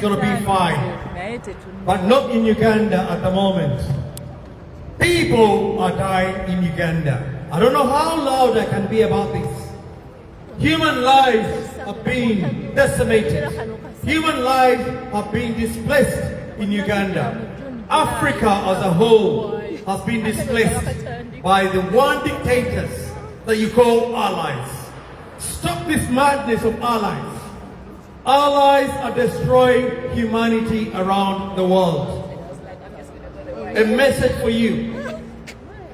going to be fine. But not in Uganda at the moment. People are dying in Uganda. I don't know how loud I can be about this. Human lives are being decimated. Human lives are being displaced in Uganda. Africa as a whole has been displaced by the one dictators that you call allies. Stop this madness of allies. Allies are destroying humanity around the world. A message for you.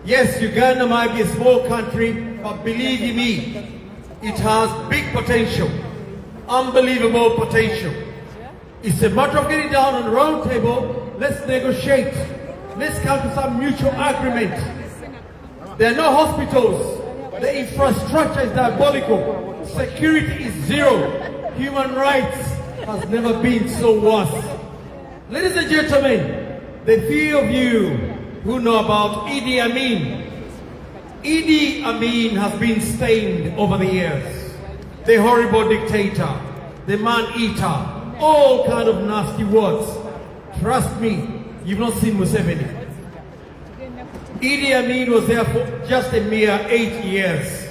Yes, Uganda might be a small country, but believe you me, it has big potential, unbelievable potential. It's a matter of getting down on the round table. Let's negotiate. Let's come to some mutual agreement. There are no hospitals. The infrastructure is diabolical. Security is zero. Human rights has never been so worse. Ladies and gentlemen, the few of you who know about Idi Amin. Idi Amin has been stained over the years. The horrible dictator, the man-eater, all kind of nasty words. Trust me, you've not seen Museveni. Idi Amin was there for just a mere 8 years.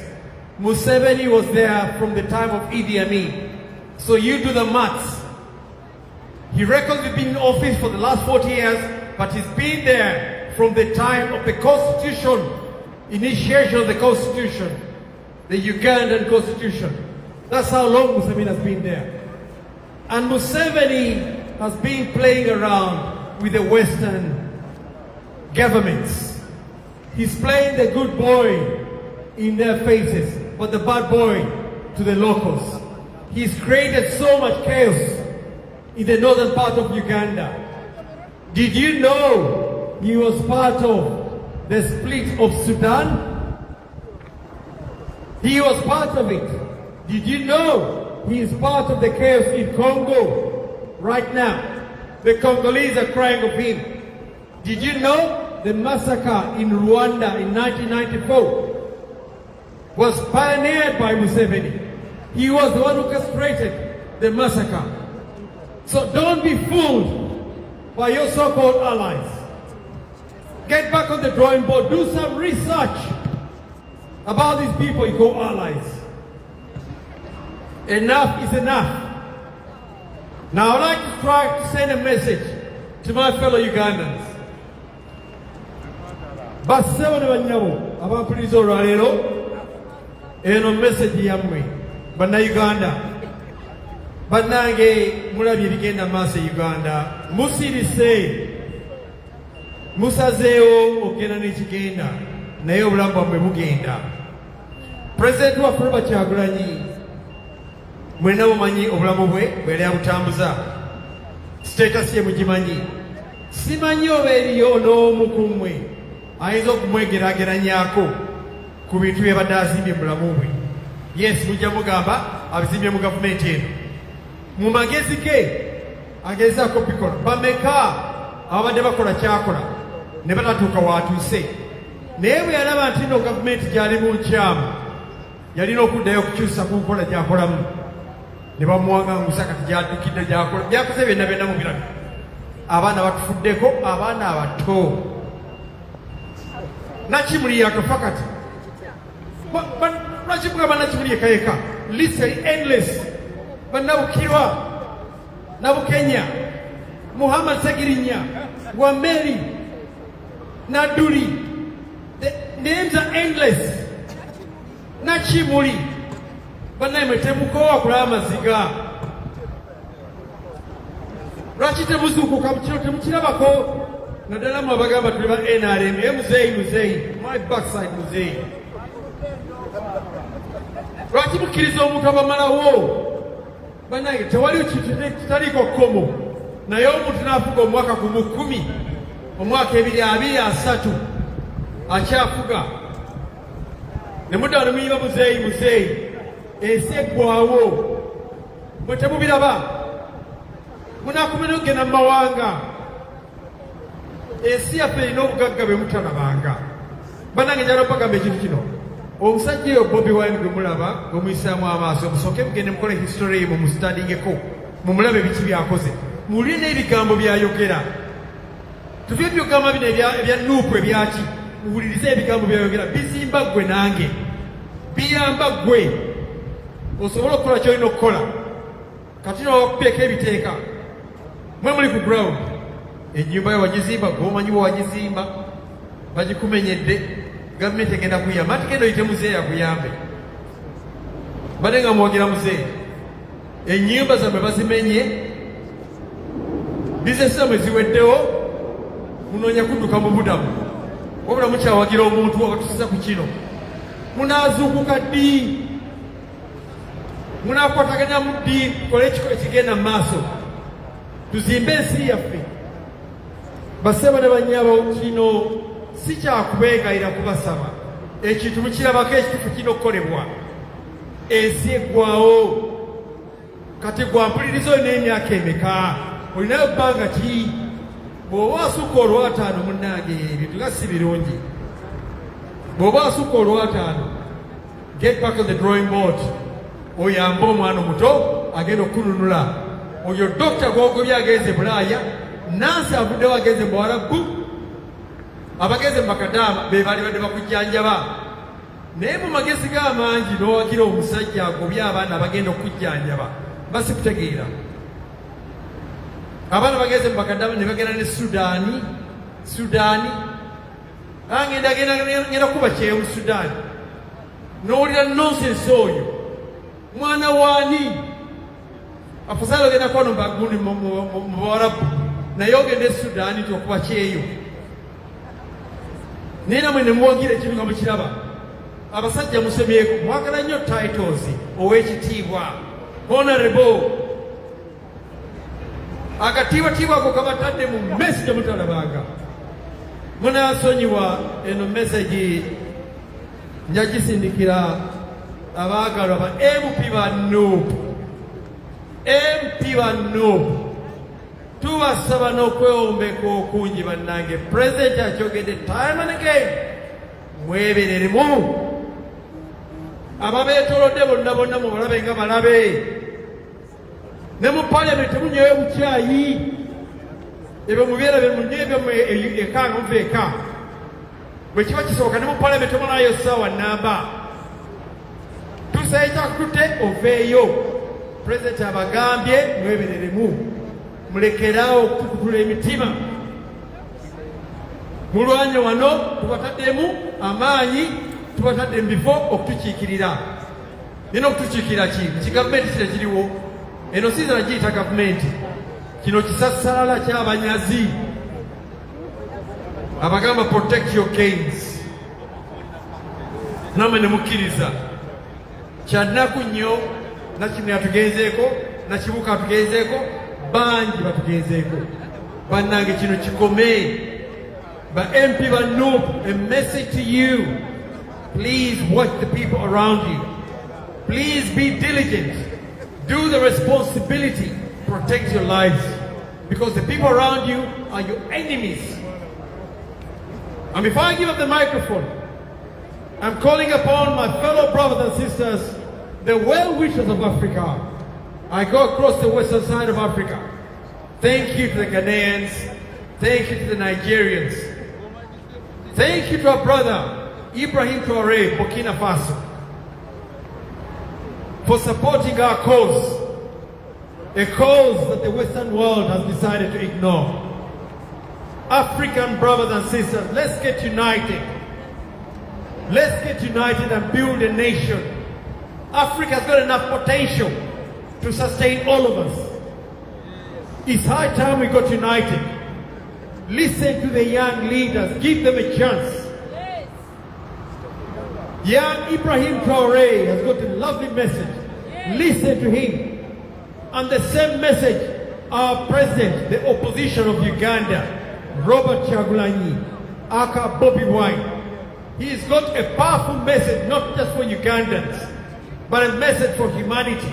Museveni was there from the time of Idi Amin. So you do the maths. He reckons he's been in office for the last 40 years, but he's been there from the time of the Constitution, initiation of the Constitution, the Ugandan Constitution. That's how long Museveni has been there. And Museveni has been playing around with the Western governments. He's playing the good boy in their faces, but the bad boy to the locals. He's created so much chaos in the northern part of Uganda. Did you know he was part of the split of Sudan? He was part of it. Did you know he is part of the chaos in Congo right now? The Congolese are crying of him. Did you know the massacre in Rwanda in 1994 was pioneered by Museveni? He was the one who orchestrated the massacre. So don't be fooled by your so-called allies. Get back on the drawing board. Do some research about these people you call allies. Enough is enough. Now I'd like to try to send a message to my fellow Ugandans. Bassebo ne banyabo abampuliriza olwaleero eno message yammwe bannayuganda bannange mulabye ebigenda maaso e Uganda musirise musazeewo okugenda n'ekigenda naye obulamu bwammwe bugenda. Pulezidenti waffe Robert Kyagulanyi mwenna mumanyi obulamu bwe bw'eri abutambuza, status ye mugimanyi. Simanyi oba eriyo n'omu ku mmwe ayinza okumwegerageranyaako ku bintu bye badde azimbye mu bulamu bwe. Yes, mujja mugamba abizimbye mu gavumenti eno. Mu magezi ge agezaako bikola. Bameka abadde bakola kyakola ne batatuuka waatuuse. Naye bwe yalaba nti no gavumenti gyali mu nkyamu yalina okuddayo okukyusa ku nkola gyakolamu. Ne bamuwaŋŋangusa kati gy'addukidde gy'akola. Byakoze byonna byonna mu biragiro. Abaana batufuddeko, abaana abato. Nakimuli yakafa kati. Lwaki mugamba Nakimuli yekayeka? List yali endless. Bannabukirwa, Nabukenya, Muhammad Segirinya, Wameri, Naduli. The names are endless. Nakimuli. Bannaye temukowa kulaba amaziga. Lwaki temuzuukuka mu kiro temukirabako? Naddala mu abagamba tuli ba NRM. Muzeeyi, my backside muzeeyi. Lwaki mukkiriza omuntu abamalawo? Bannaye tewaliwo kintu kitaliiko kkomo. Naye omuntu n'afuga omwaka ku 10, omwaka 2023 akyafuga. Ne mudda ne muyiba muzeeyi. Ensi eggwawo. Mwe temubiraba? Munaakumira okugenda mu mawanga. Ensi yaffe erina obugagga bwe mutalabanga. Bannange njala okubagamba ekintu kino. Omusajja oyo Bobi Wine gwe mulaba ng'omuyisaamu amaaso musooke mugende mukole history ye mumustadingeko mumulabe biki byakoze. muline ebigambo byayogera. Tuvye byogamba bino ebya Nup ebyaki, muwulirize ebigambo byayogera, bizimba ggwe nange, biyamba ggwe osobola okukola ky'olina okukola. Kati n'okupeeka ebiteeka, mwe muli ku ground, ennyumba yo wagizimba, gw'omanyi bwe wagizimba, bagikumenyedde, gavumenti egenda kuyamba. Ate genda oyite muzeeyi akuyambe. Badde nga mwogera muzeeyi, ennyumba zammwe bazimenye, bizinesi zammwe ziweddewo, munoonya kudduka mu budamu, wabula mukyawagira omuntu abatusiza ku kino. Munaazuukuka ddi, munaakwataganya mu ddi, tukole ekigenda mu maaso, tuzimbe ensi yaffe. Basaba ne bannyabo, kino si kyakubeegayira kubasaba, ekintu mukirabako ekituufu kirina okukolebwa. Ensi eggwawo, kati gwampuliriza olina emyaka emeka, olinayo bbanga ki? Bw'oba asukka olwataano munnange, ebintu nga si birungi. Bw'oba asukka olwataano, get back on the drawing board, oyambe omwana omuto agenda okukununula. Oyo dokita gw'ogobye agenze Bulaaya, nansi avuddewo agenze mu Buwarabu, abagenze mu Makadaama be baali badde bakujjanjaba. Naye mu magezi g'amangi n'owagira omusajja agobye abaana abagenda okujjanjaba, basikutegeera. Abaana bagenze mu Makadaama ne bagenda ne Sudaani, ngenda kuba kyewu Sudaani. N'owulira nonsense oyo, mwana waani? Afadhali ogenda kwano mbagundi mu Buwarabu, naye ogenda e Sudaani okuba kyeyo. Naye namwe ne muwagira ekintu nga mukiraba. Abasajja musomyeko, mwagala nnyo titles, ow'ekitiibwa, honorable. Akatiibwatiibwa ako kabatadde mu mesi gye mutalabanga. Munaasonyiwa eno mesagi njagisindikira abaagalwa ba MP ba Nup. MP ba Nup, tubasaba n'okwewombeka okungi bannange. President akyogedde time and again, mwebereremu. Ababeetolodde bonna mubalabe nga balabe. Ne mu parliament temunyweyo bukyayi, ebyo mubyera bye munywe ebyo eka nga muva eka. Bwe kiba kisoboka ne mu parliament omulaayo ssaawa nnamba. Tusaye kyakututte oveeyo. President abagambye mwebereremu, mulekeraawo okutukutula emitima. Mulwanye wano, tubataddemu amaanyi, tubatadde mu bifo okutukiikirira. Nina okutukiikirira ki gavumenti kino kiriwo. Eno siizana giyita gavumenti, kino kisassalala ky'abanyazi abagamba protect your gains. Namwe ne mukkiriza. Kyannaku nnyo, Nakimwe atugenzeeko, Nakibuka atugenzeeko, bangi batugenzeeko. Bannange kino kikome. Ba MP ba Nup, a message to you. Please watch the people around you. Please be diligent. Do the responsibility. Protect your lives. Because the people around you are your enemies. And before I give up the microphone, I'm calling upon my fellow brothers and sisters, the well-wishers of Africa. I go across the western side of Africa. Thank you to the Ghanaians. Thank you to the Nigerians. Thank you to our brother, Ibrahim Traoré, Burkina Faso, for supporting our cause, a cause that the Western world has decided to ignore. African brothers and sisters, let's get united. Let's get united and build a nation. Africa's got enough potential to sustain all of us. It's high time we got united. Listen to the young leaders, give them a chance. Young Ibrahim Traoré has got a lovely message. Listen to him. And the same message, our president, the opposition of Uganda, Robert Kyagulanyi, aka Bobby Wine. He's got a powerful message, not just for Ugandans, but a message for humanity,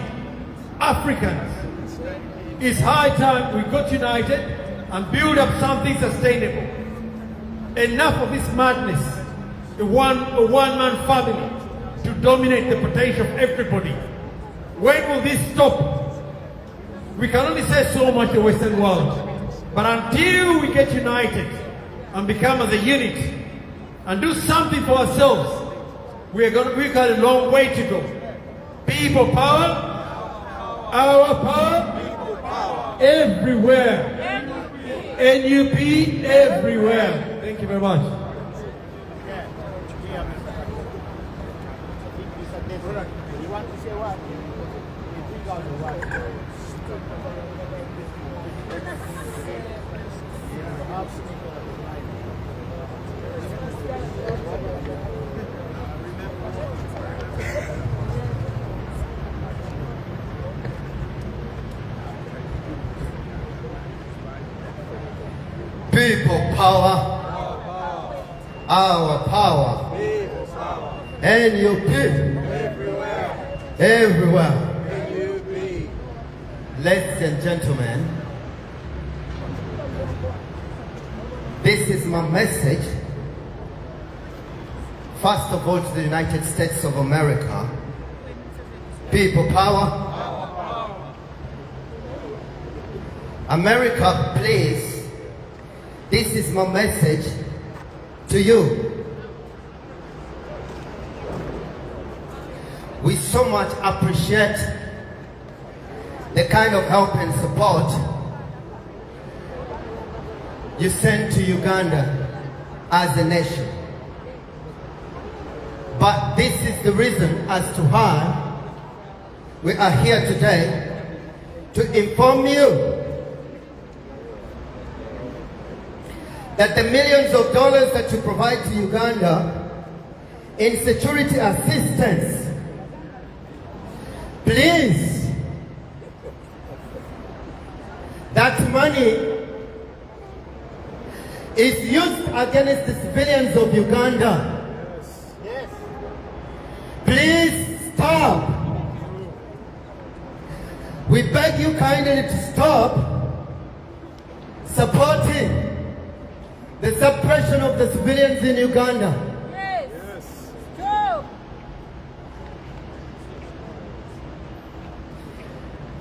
Africans. It's high time we got united and build up something sustainable. Enough of this madness, a one-man family to dominate the potential of everybody. When will this stop? We can only say so much to the Western world. But until we get united and become as a unit and do something for ourselves, we've got a long way to go. People power, our power, everywhere. NUP everywhere. Thank you very much. You want to say what? People power, our power, NUP, everywhere. Ladies and gentlemen, this is my message, first of all, to the United States of America. People power, America, please. This is my message to you. We so much appreciate the kind of help and support you send to Uganda as a nation. But this is the reason as to why we are here today to inform you that the millions of dollars that you provide to Uganda in security assistance, please, that money is used against the civilians of Uganda. Yes. Please stop. We beg you kindly to stop supporting the suppression of the civilians in Uganda. Yes. True.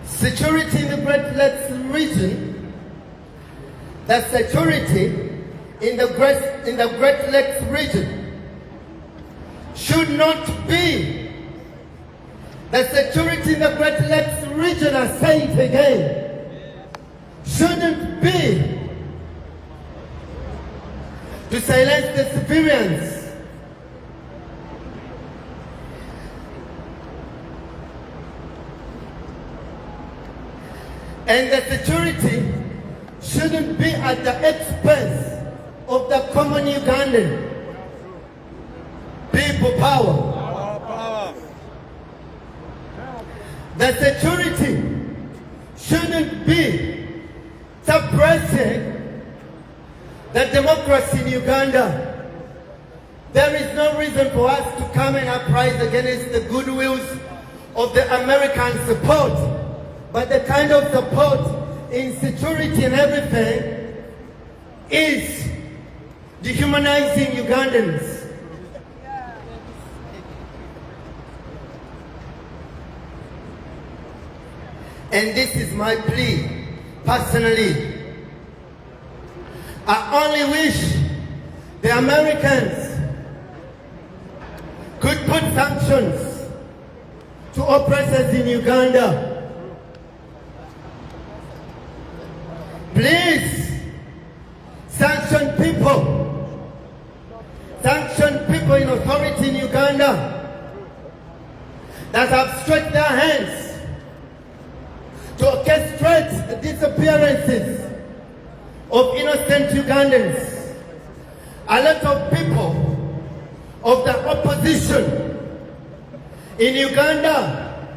Security in the Great Lakes region, the security in the Great Lakes region should not be the security in the Great Lakes region, I say it again, shouldn't be to silence the civilians. And the security shouldn't be at the expense of the common Ugandan. People power. The security shouldn't be suppressing the democracy in Uganda. There is no reason for us to come and uprise against the goodwills of the American support, but the kind of support in security and everything is dehumanizing Ugandans. And this is my plea, personally. I only wish the Americans could put sanctions to oppressors in Uganda. Please sanction people in authority in Uganda that have stretched their hands to orchestrate the disappearances of innocent Ugandans. A lot of people of the opposition in Uganda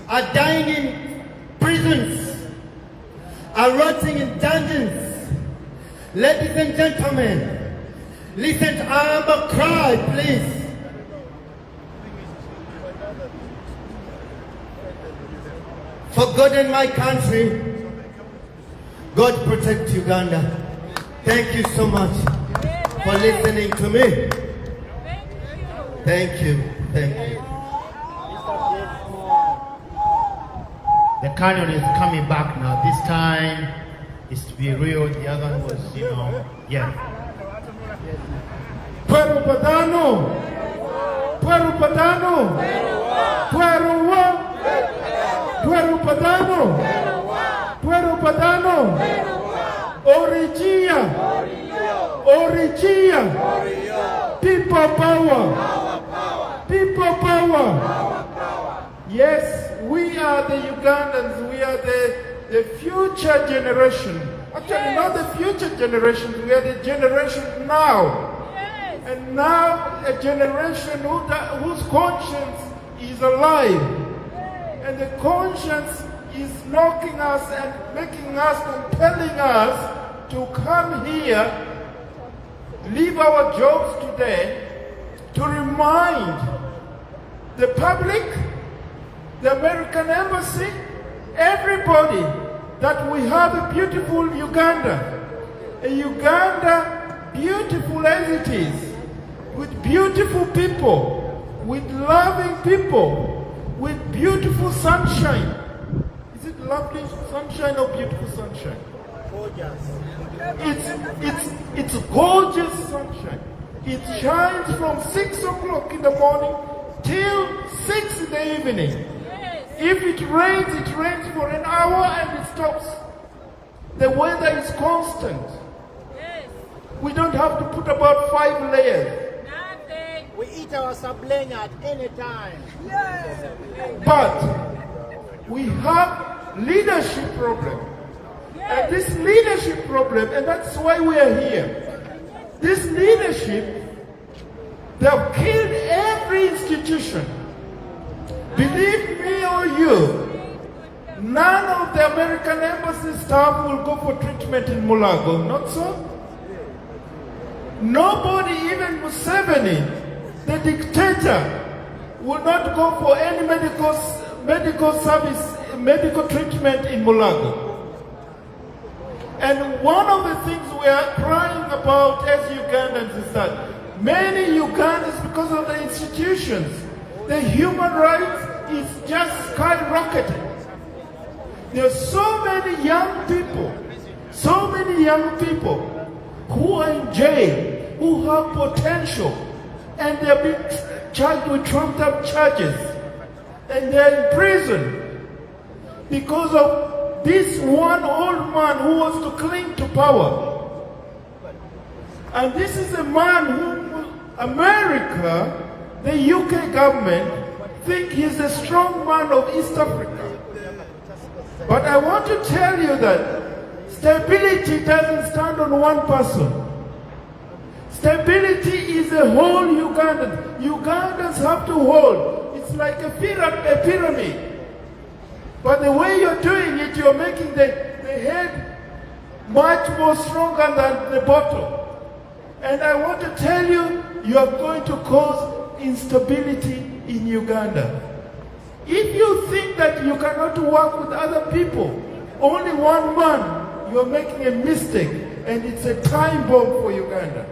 are dying in prisons, are rotting in dungeons. Ladies and gentlemen, listen to our cry, please. For God and my country, God protect Uganda. Thank you so much for listening to me. Thank you. Thank you. The canyon is coming back now. This time is to be real. The other one was, yeah. Pueblo Padano. Pueblo Padano. Pueblo Pueblo Padano. Pueblo Padano. Origia. Origia. People power. People power. Yes, we are the Ugandans. We are the future generation. Actually, not the future generation. We are the generation now. And now a generation whose conscience is alive. And the conscience is knocking us and making us, compelling us to come here, leave our jobs today, to remind the public, the American embassy, everybody that we have a beautiful Uganda. A Uganda beautiful as it is, with beautiful people, with loving people, with beautiful sunshine. Is it lovely sunshine or beautiful sunshine? Gorgeous. It's gorgeous sunshine. It shines from 6 o'clock in the morning till 6 in the evening. If it rains for an hour and it stops. The weather is constant. We don't have to put about 5 layers. We eat our sableng at any time. But we have leadership problem. And this leadership problem, and that's why we are here. This leadership, they have killed every institution. Believe me or you, none of the American embassy staff will go for treatment in Mulago, not so? Nobody, even Museveni, the dictator, will not go for any medical treatment in Mulago. And one of the things we are crying about as Ugandans is that many Ugandans, because of the institutions, the human rights is just skyrocketing. There are so many young people who are in jail, who have potential, and they're being charged with trumped up charges, and they're in prison because of this one old man who wants to cling to power. And this is a man whom America, the UK government, think he's the strong man of East Africa. But I want to tell you that stability doesn't stand on one person. Stability is a whole Ugandan. Ugandans have to hold. It's like a pyramid. But the way you're doing it, you're making the head much more stronger than the bottom. And I want to tell you, you are going to cause instability in Uganda. If you think that you cannot work with other people, only one man, you're making a mistake, and it's a time bomb for Uganda.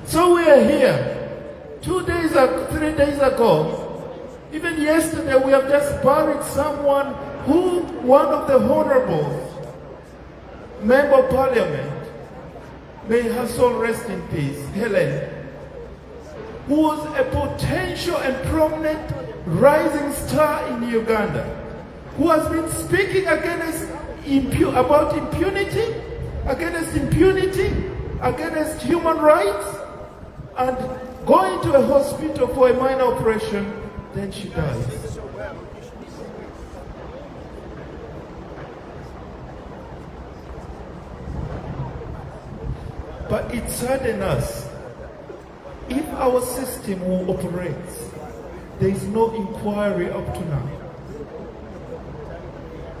So we are here. 3 days ago, even yesterday, we have just buried someone who, one of the honorables, member of parliament, may her soul rest in peace, Helen, who was a potential and prominent rising star in Uganda, who has been speaking against impunity, against human rights, and going to a hospital for a minor operation, then she dies. But it saddens us. If our system will operate, there is no inquiry up to now.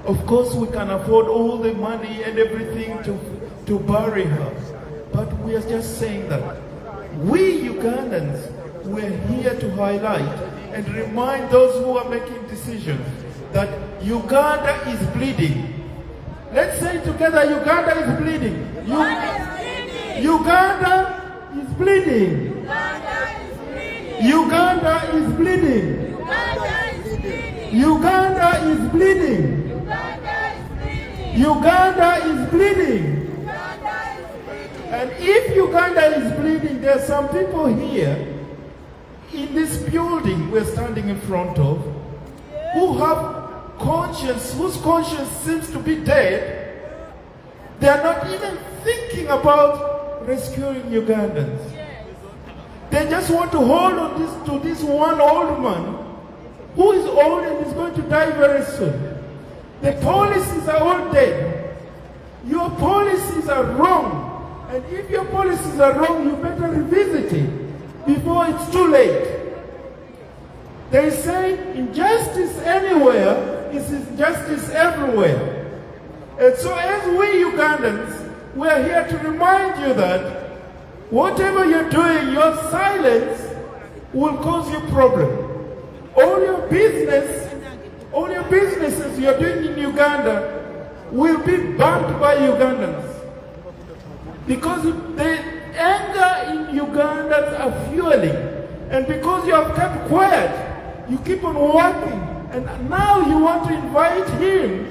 Of course, we can afford all the money and everything to bury her. But we are just saying that we Ugandans, we're here to highlight and remind those who are making decisions that Uganda is bleeding. Let's say together, Uganda is bleeding. Uganda is bleeding. Uganda is bleeding. Uganda Uganda is bleeding. Uganda is bleeding. And if Uganda is bleeding, there are some people here in this building we're standing in front of who have conscience, whose conscience seems to be dead. They are not even thinking about rescuing Ugandans. They just want to hold on to this one old man who is old and is going to die very soon. The policies are all dead. Your policies are wrong. And if your policies are wrong, you better revisit it before it's too late. They say injustice anywhere is injustice everywhere. And so as we Ugandans, we are here to remind you that whatever you're doing, your silence will cause you problem. All your businesses you're doing in Uganda will be banned by Ugandans. Because the anger in Ugandans are fueling. And because you have kept quiet, you keep on working. And now you want to invite him,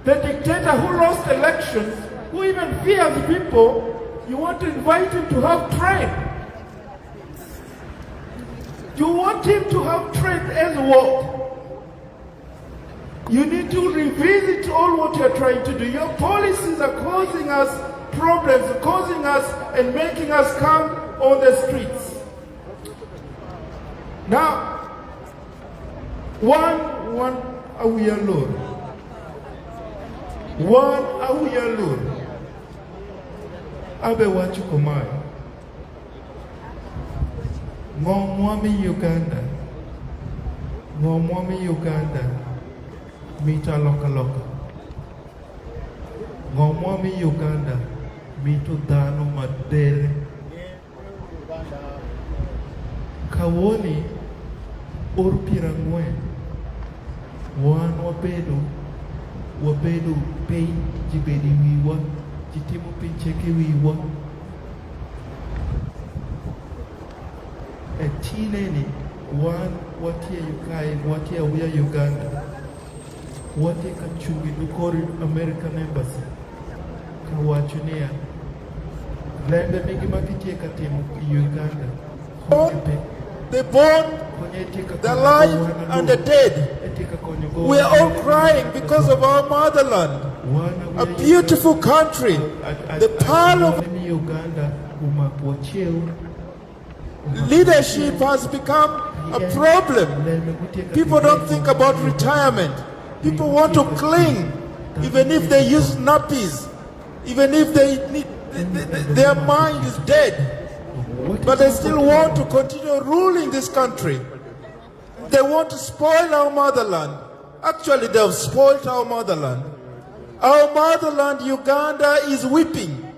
the dictator who lost elections, who even fears people, you want to invite him to have trade. You want him to have trade as what? You need to revisit all what you're trying to do. Your policies are causing us problems, causing us and making us come on the streets. Now, one awiyalur. One awiyalur. Abe wachukumai. Ngomwami Uganda. Ngomwami Uganda. Mita loka loka. Ngomwami Uganda. Mito dano madele. Kawoni urpirangwe. Wan wabedo pay jibedi wiwa. Jitimu pincheke wiwa. Etineni wan watia yukai watia uya Uganda. Watia kachungi dukori American Embassy. Kawachunia. Lembe mingi makitie katimu Uganda. The born, the alive, and the dead. We are all crying because of our motherland. A beautiful country. The pearl of leadership has become a problem. People don't think about retirement. People want to cling, even if they use nappies, even if their mind is dead. But they still want to continue ruling this country. They want to spoil our motherland. Actually, they have spoiled our motherland. Our motherland, Uganda, is weeping.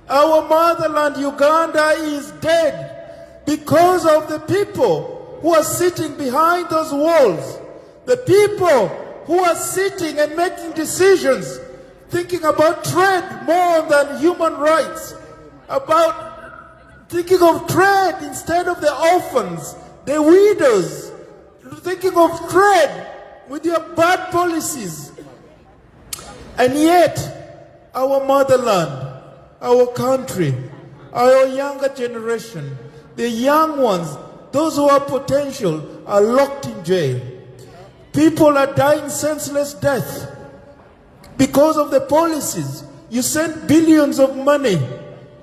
Our motherland, Uganda, is dead because of the people who are sitting behind those walls. The people who are sitting and making decisions, thinking about trade more than human rights, about thinking of trade instead of the orphans, the widows, thinking of trade with your bad policies. And yet, our motherland, our country, our younger generation, the young ones, those who have potential, are locked in jail. People are dying senseless death because of the policies. You send billions of money.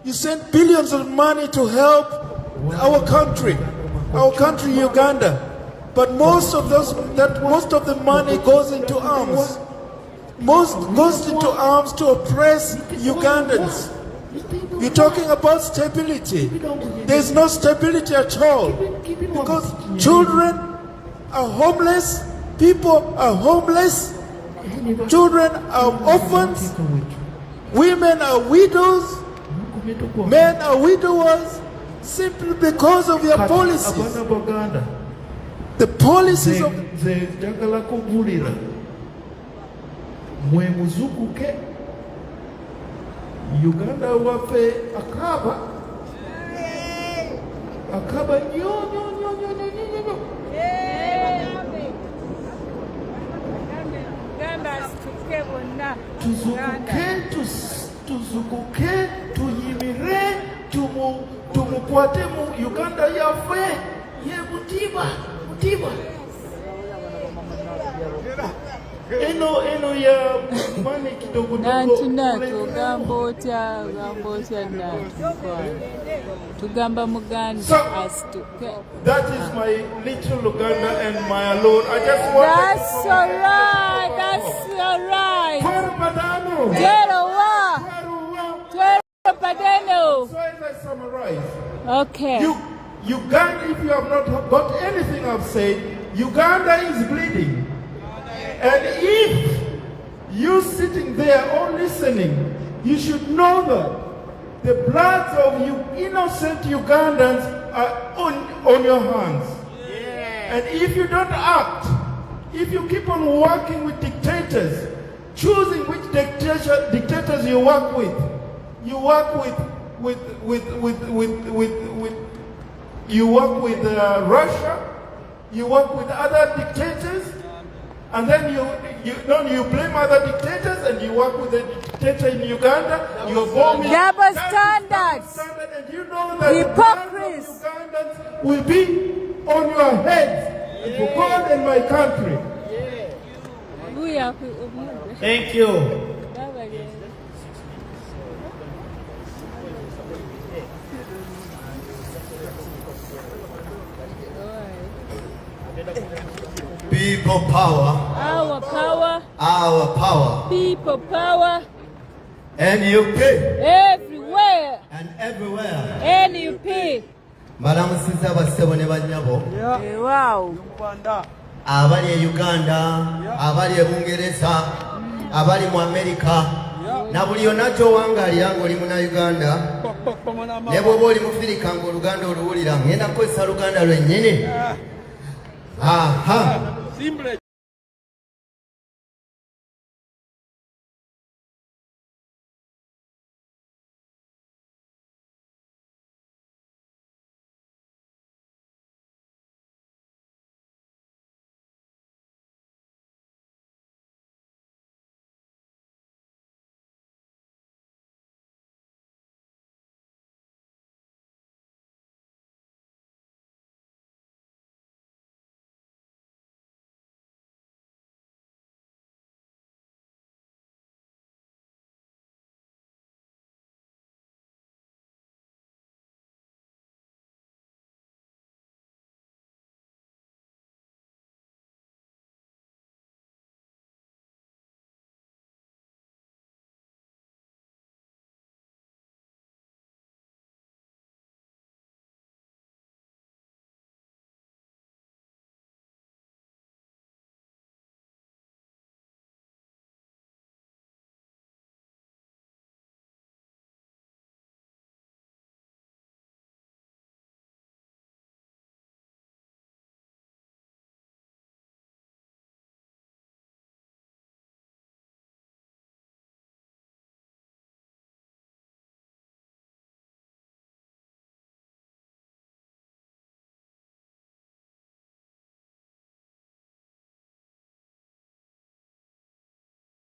You send billions of money to help our country, Uganda. But most of the money goes into arms. Most goes into arms to oppress Ugandans. You're talking about stability. There's no stability at all. Because children are homeless, people are homeless, children are orphans, women are widows, men are widowers, simply because of your policies. The policies of Uganda wafe akaba nyo tukwate mu Uganda yaffe ye Mutiba. Eno ya mani kidogo tugamba Muganda that is my little Uganda and my alone. I just want that's all right. So as I summarize, okay. Uganda, if you have not got anything I've said, Uganda is bleeding. And if you sitting there or listening, you should know that the blood of you innocent Ugandans are on your hands. Yeah. And if you don't act, if you keep on working with dictators, choosing which dictators you work with Russia, you work with other dictators, and then you blame other dictators, and you work with the dictator in Uganda. You're bombing. Double standards. And you know that hypocrites. The Ugandans will be on your heads for God and my country. Thank you. People power. Our power. Our power. People power. NUP. Everywhere. And everywhere. NUP. Balamusiza basebo ne banyabo. Wow. Abali e Uganda, abali e Bungereza, abali mu America. Na buli yonna gy'owangali yange oli muna Uganda. Ne bw'oba oli Mufirika ng'Oluganda oluwulira, ngenda kukozesa Luganda lwennyini. Aha. Simple.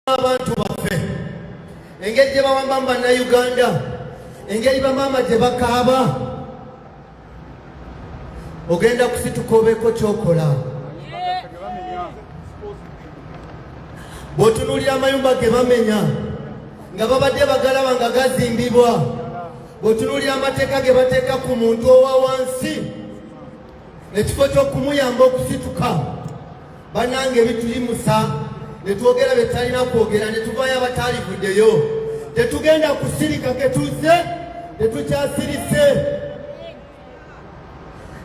Abantu baffe engeri gye bawamba bannayuganda, engeri bamaama gye bakaaba, ogenda kusituka obeeko kyokola. Bw'otunuulira amayumba ge bamenya nga babadde bagalaba nga gazimbibwa, bw'otunuulira amateeka ge bateeka ku muntu owa wansi, ekifo ky'okumuyamba okusituka, bannange bituyimusa. Netwogera betalina kwogera, netuvaayo abataalivuddeyo. Tetugenda kusirika ketuze, tetukyasirise.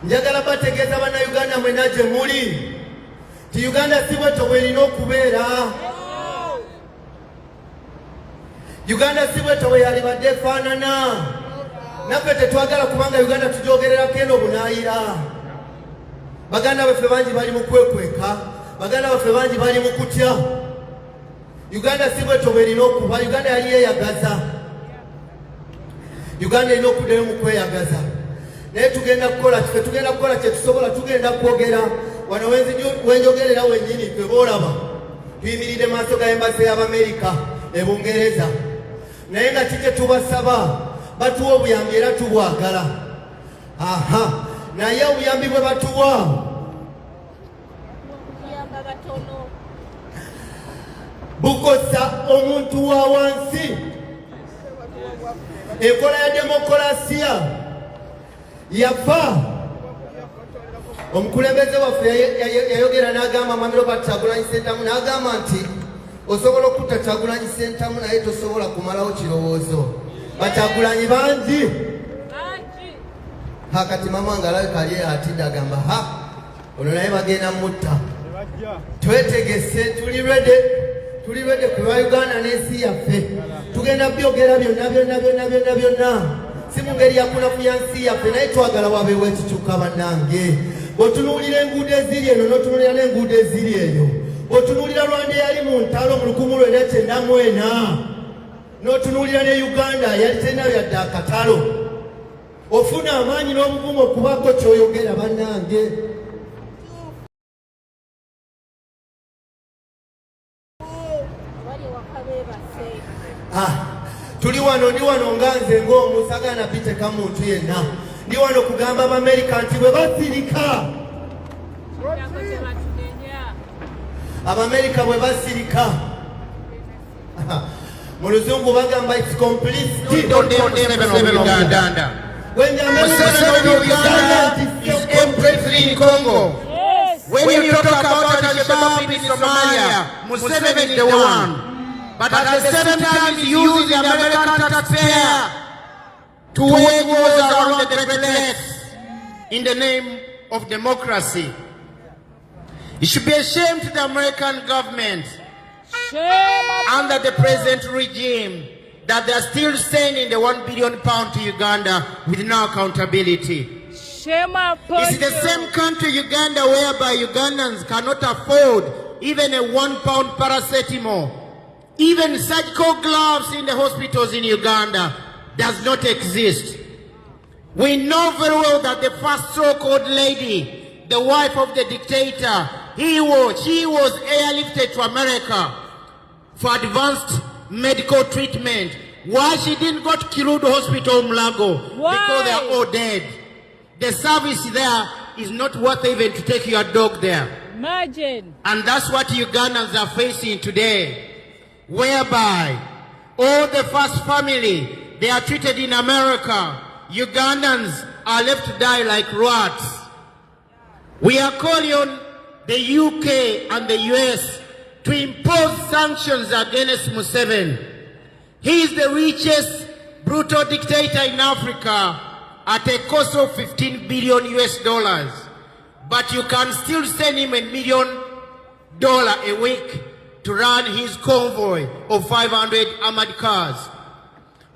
Njagala bategeeza bannayuganda mwenna gye muli ti Uganda si bwetyo bw'erina okubeera. Uganda si bwetyo bwe yalibadde efaanana. Naffe tetwagala kubanga Uganda tugyogererako eno bunaayira. Baganda baffe bangi bali mu kwekweka, baganda baffe bangi bali mu kutya. Uganda si bwetyo bw'erina okuba. Uganda yali yeeyagaza. Uganda erina okuddayo mu kweyagaza. Naye tugenda kukola kife, tugenda kukola kye tusobola, tugenda kwogera. Wano wenjogerera wennyini ffe boolaba tuyimiridde maaso ga embasi y'Abamerika e Bungereza. Naye nga kike tubasaba batuwa obuyambi era tubwagala. Aha, naye obuyambi bwe batuwa bukosa omuntu wa wansi. Enkola ya demokolasiya yafa. Omukulembeze waffe yayogera n'agamba Mwami Robert Kyagulanyi Ssentamu n'agamba nti osobola okutta Kyagulanyi Ssentamu naye tosobola kumalawo kirowoozo. Bakyagulanyi bangi. Kati mama nga alabika ali atidde agamba ono naye bagenda mutta. Twetegese, tuli ready ku Uganda n'ensi yaffe. Tugenda byogera byonna si mu ngeri yakunafu ya nsi yaffe naye twagala wabeewo ekikyuka bannange. Otunuulira enguudo eziri eno n'otunuulira n'enguudo eziri eyo. Otunuulira Rwanda yali mu ntalo mu 1994 n'otunuulira ne Uganda yali terinayo yadde akatalo. Ofuna amaanyi n'obuvumu okubako ky'oyogera bannange. Tuli wano ndi wano nga nze ng'omusagana biteka muntu yenna. Ndi wano kugamba Abamerika nti bwe basirika. Abamerika bwe basirika. Mu luzungu bagamba it's complete. When the American is M23 in Congo. Yes. When you talk about Al-Shabaab in Somalia, Museveni is the one. But at the same time, he's using the American taxpayer to wage wars around the Great Lakes in the name of democracy. It should be a shame to the American government under the present regime that they are still sending the £1 billion to Uganda with no accountability. It's the same country, Uganda, whereby Ugandans cannot afford even a £1 paracetamol. Even surgical gloves in the hospitals in Uganda does not exist. We know very well that the first so-called lady, the wife of the dictator, she was airlifted to America for advanced medical treatment. Why she didn't go to Kirudu Hospital, Mulago? Why? Because they are all dead. The service there is not worth even to take your dog there. Imagine. And that's what Ugandans are facing today, whereby all the first family, they are treated in America. Ugandans are left to die like rats. We are calling on the UK and the US to impose sanctions against Museveni. He is the richest brutal dictator in Africa at a cost of $15 billion US. But you can still send him $1 million a week to run his convoy of 500 armored cars.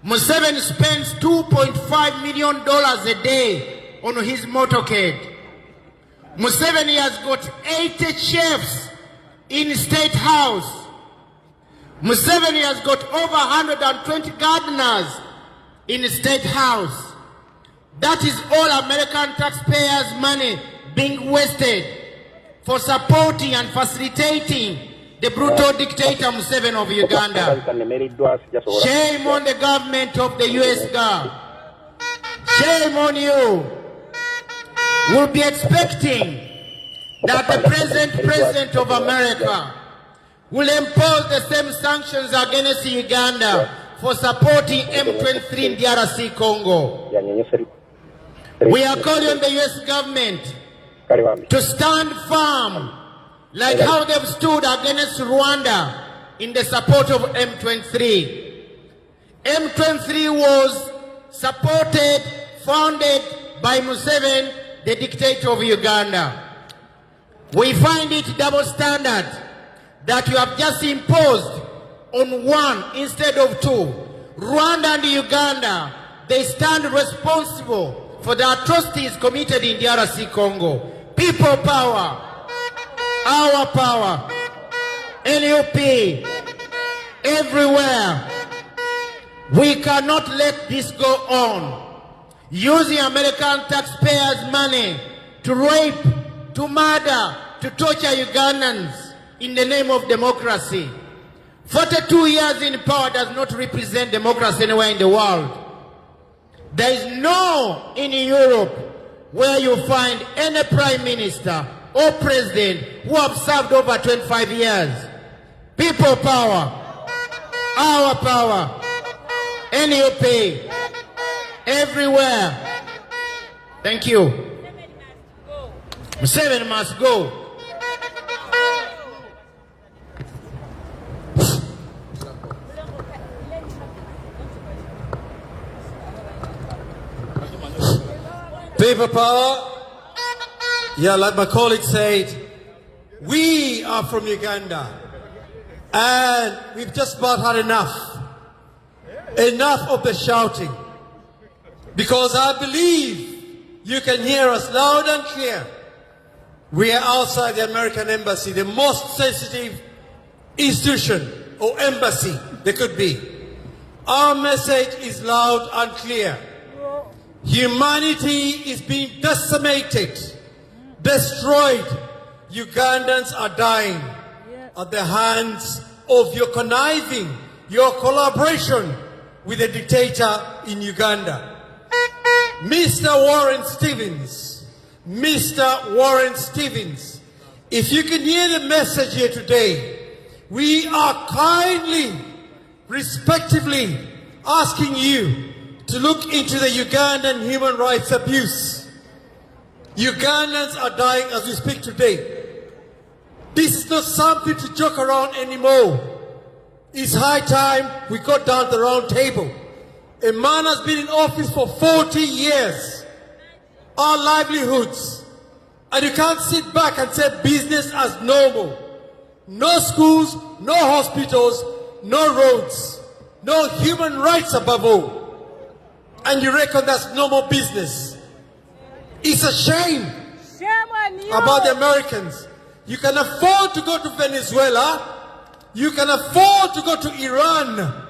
Museveni spends $2.5 million a day on his motorcade. Museveni has got 80 chefs in State House. Museveni has got over 120 gardeners in State House. That is all American taxpayers' money being wasted for supporting and facilitating the brutal dictator Museveni of Uganda. Shame on the government of the US government. Shame on you. We'll be expecting that the present president of America will impose the same sanctions against Uganda for supporting M23 in DRC Congo. We are calling on the US government to stand firm, like how they've stood against Rwanda in the support of M23. M23 was supported, founded by Museveni, the dictator of Uganda. We find it double standard that you have just imposed on one instead of two. Rwanda and Uganda, they stand responsible for the atrocities committed in DRC Congo. People power, our power, NUP, everywhere. We cannot let this go on. Using American taxpayers' money to rape, to murder, to torture Ugandans in the name of democracy. 42 years in power does not represent democracy anywhere in the world. There is no in Europe where you find any prime minister or president who have served over 25 years. People power, our power, NUP, everywhere. Thank you. Museveni must go. People power. Yeah, like my colleague said, we are from Uganda. And we've just about had enough. Enough of the shouting. Because I believe you can hear us loud and clear. We are outside the American embassy, the most sensitive institution or embassy there could be. Our message is loud and clear. Humanity is being decimated, destroyed. Ugandans are dying at the hands of your conniving, your collaboration with the dictator in Uganda. Mr. Warren Stevens, Mr. Warren Stevens, if you can hear the message here today, we are kindly, respectively asking you to look into the Ugandan human rights abuse. Ugandans are dying as we speak today. This is not something to joke around anymore. It's high time we got down the round table. A man has been in office for 40 years. Our livelihoods. And you can't sit back and say business as normal. No schools, no hospitals, no roads, no human rights above all. And you reckon that's normal business. It's a shame about the Americans. You can afford to go to Venezuela. You can afford to go to Iran.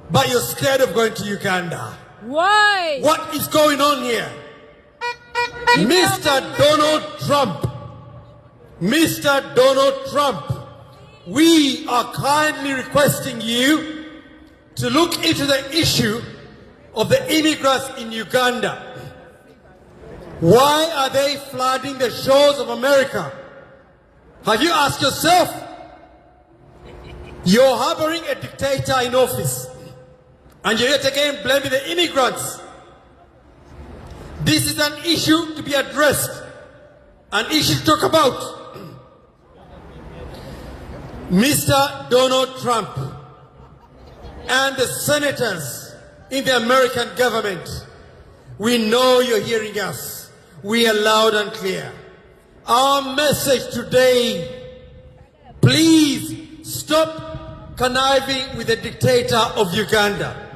But you're scared of going to Uganda. Why? What is going on here? Mr. Donald Trump. Mr. Donald Trump. We are kindly requesting you to look into the issue of the immigrants in Uganda. Why are they flooding the shores of America? Have you asked yourself? You're harboring a dictator in office, and you're yet again blaming the immigrants. This is an issue to be addressed, an issue to talk about. Mr. Donald Trump and the senators in the American government, we know you're hearing us. We are loud and clear. Our message today, please stop conniving with the dictator of Uganda.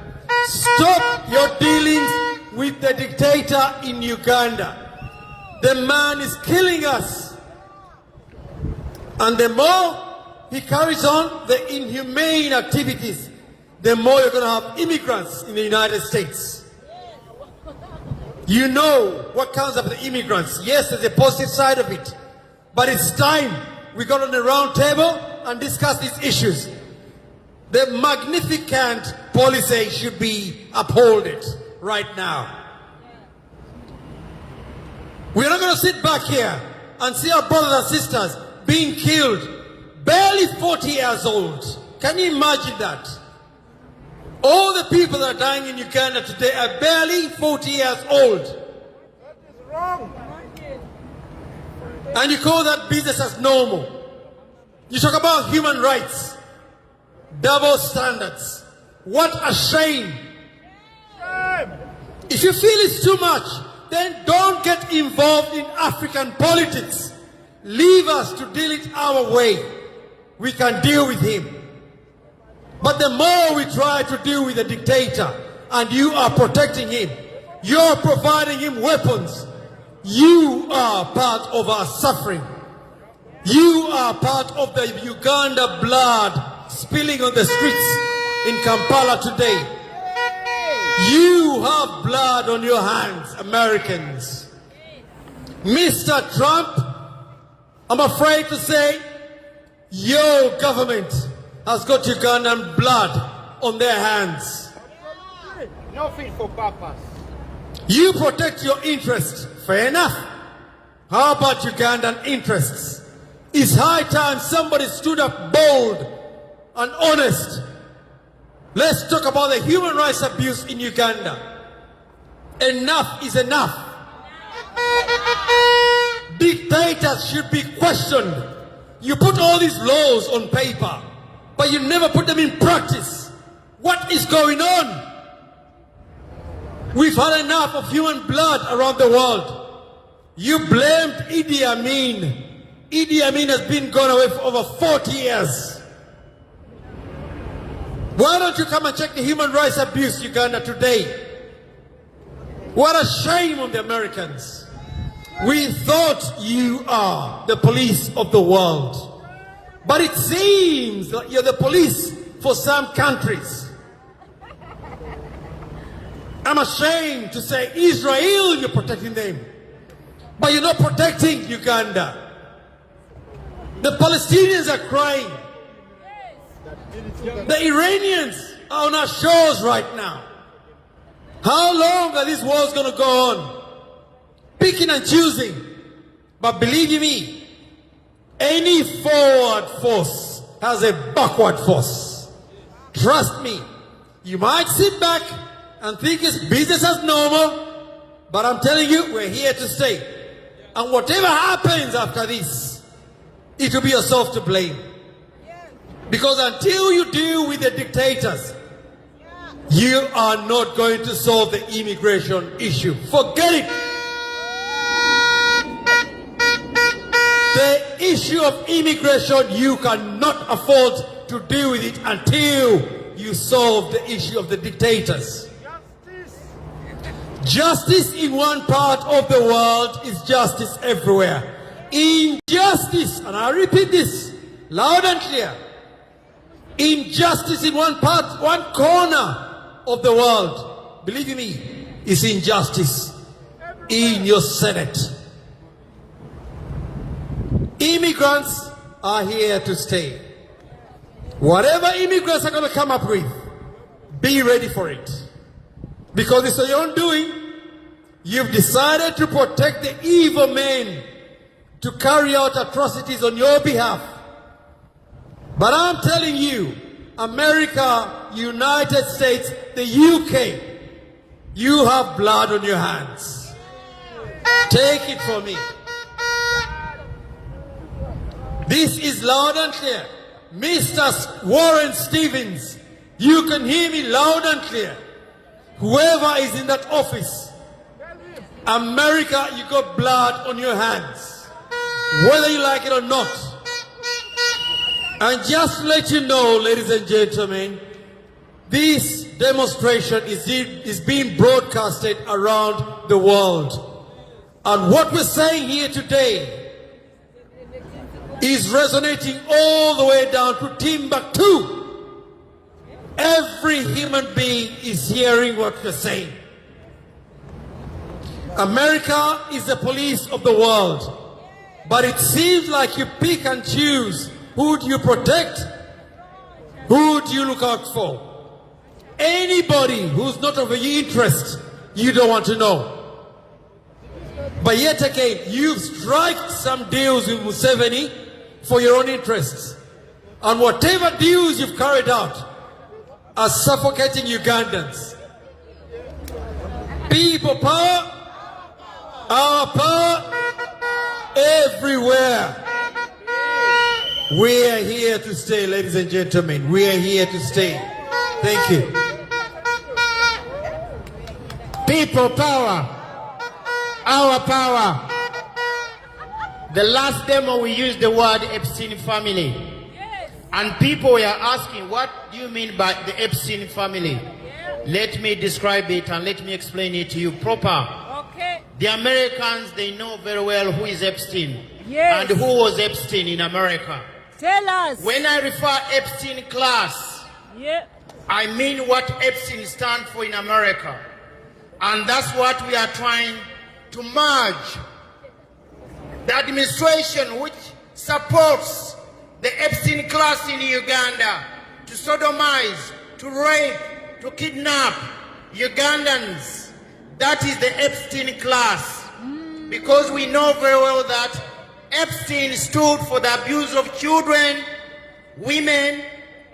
Stop your dealings with the dictator in Uganda. The man is killing us. And the more he carries on the inhumane activities, the more you're going to have immigrants in the United States. You know what comes after the immigrants. Yes, there's a positive side of it. But it's time we got on the round table and discuss these issues. The magnificent policy should be upheld right now. We're not going to sit back here and see our brothers and sisters being killed, barely 40 years old. Can you imagine that? All the people that are dying in Uganda today are barely 40 years old. That is wrong. And you call that business as normal. You talk about human rights. Double standards. What a shame. If you feel it's too much, then don't get involved in African politics. Leave us to deal it our way. We can deal with him. But the more we try to deal with the dictator, and you are protecting him, you're providing him weapons, you are part of our suffering. You are part of the Uganda blood spilling on the streets in Kampala today. You have blood on your hands, Americans. Mr. Trump, I'm afraid to say, your government has got Ugandan blood on their hands. No fit for purpose. You protect your interests Fair enough. How about Ugandan interests? It's high time somebody stood up bold and honest. Let's talk about the human rights abuse in Uganda. Enough is enough. Dictators should be questioned. You put all these laws on paper, but you never put them in practice. What is going on? We've had enough of human blood around the world. You blamed Idi Amin. Idi Amin has been gone away for over 40 years. Why don't you come and check the human rights abuse in Uganda today? What a shame on the Americans. We thought you are the police of the world. But it seems like you're the police for some countries. I'm ashamed to say Israel, you're protecting them. But you're not protecting Uganda. The Palestinians are crying. The Iranians are on our shores right now. How long are these wars going to go on? Picking and choosing. But believe me, any forward force has a backward force. Trust me. You might sit back and think it's business as normal, but I'm telling you, we're here to stay. And whatever happens after this, it will be yourself to blame. Because until you deal with the dictators, you are not going to solve the immigration issue. Forget it. The issue of immigration, you cannot afford to deal with it until you solve the issue of the dictators. Justice in one part of the world is justice everywhere. Injustice, and I repeat this loud and clear, injustice in one part, one corner of the world, believe me, is injustice in your Senate. Immigrants are here to stay. Whatever immigrants are going to come up with, be ready for it. Because it's your own doing. You've decided to protect the evil men to carry out atrocities on your behalf. But I'm telling you, America, United States, the UK, you have blood on your hands. Take it from me. This is loud and clear. Mr. Warren Stevens, you can hear me loud and clear. Whoever is in that office, America, you got blood on your hands, whether you like it or not. And just to let you know, ladies and gentlemen, this demonstration is being broadcasted around the world. And what we're saying here today is resonating all the way down to Timbuktu. Every human being is hearing what we're saying. America is the police of the world. But it seems like you pick and choose. Who do you protect? Who do you look out for? Anybody who's not of your interest, you don't want to know. But yet again, you've struck some deals with Museveni for your own interests. And whatever deals you've carried out are suffocating Ugandans. People power, our power, everywhere. We are here to stay, ladies and gentlemen. We are here to stay. Thank you. People power, our power. The last demo we used the word Epstein family. And people were asking, what do you mean by the Epstein family? Let me describe it and let me explain it to you proper. Okay. The Americans, they know very well who is Epstein. Yes. And who was Epstein in America. Tell us. When I refer Epstein class, Yeah. I mean what Epstein stands for in America. And that's what we are trying to merge. The administration which supports the Epstein class in Uganda to sodomize, to rape, to kidnap Ugandans. That is the Epstein class. because we know very well that Epstein stood for the abuse of children, women,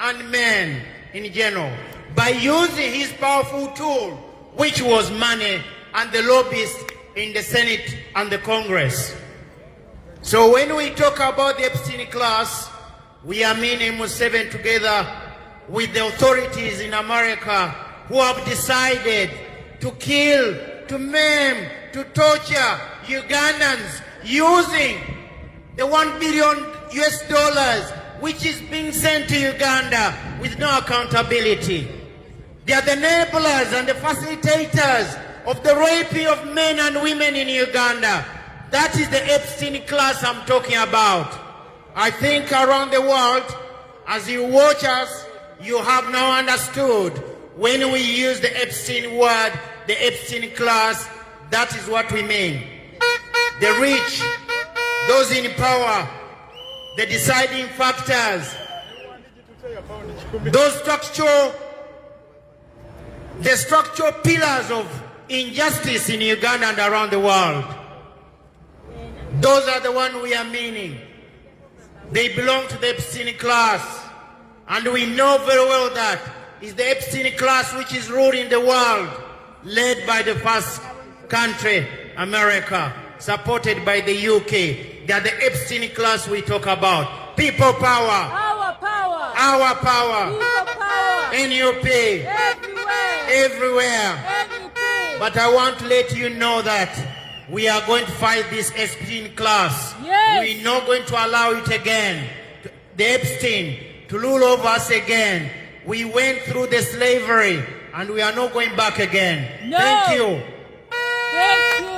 and men in general by using his powerful tool, which was money and the lobbyists in the Senate and the Congress. So when we talk about the Epstein class, we are meaning Museveni together with the authorities in America who have decided to kill, to maim, to torture Ugandans using the $1 billion which is being sent to Uganda with no accountability. They are the enablers and the facilitators of the raping of men and women in Uganda. That is the Epstein class I'm talking about. I think around the world, as you watch us, you have now understood when we use the Epstein word, the Epstein class, that is what we mean. The rich, those in power, the deciding factors, those structural pillars of injustice in Uganda and around the world. Those are the ones we are meaning. They belong to the Epstein class. And we know very well that it's the Epstein class which is ruling the world, led by the first country, America, supported by the UK. They are the Epstein class we talk about. People power. Our power. Our power. People power. NUP. Everywhere. Everywhere. NUP. But I want to let you know that we are going to fight this Epstein class. Yes. We're not going to allow it again. The Epstein to rule over us again. We went through the slavery and we are not going back again. No. Thank you. Thank you.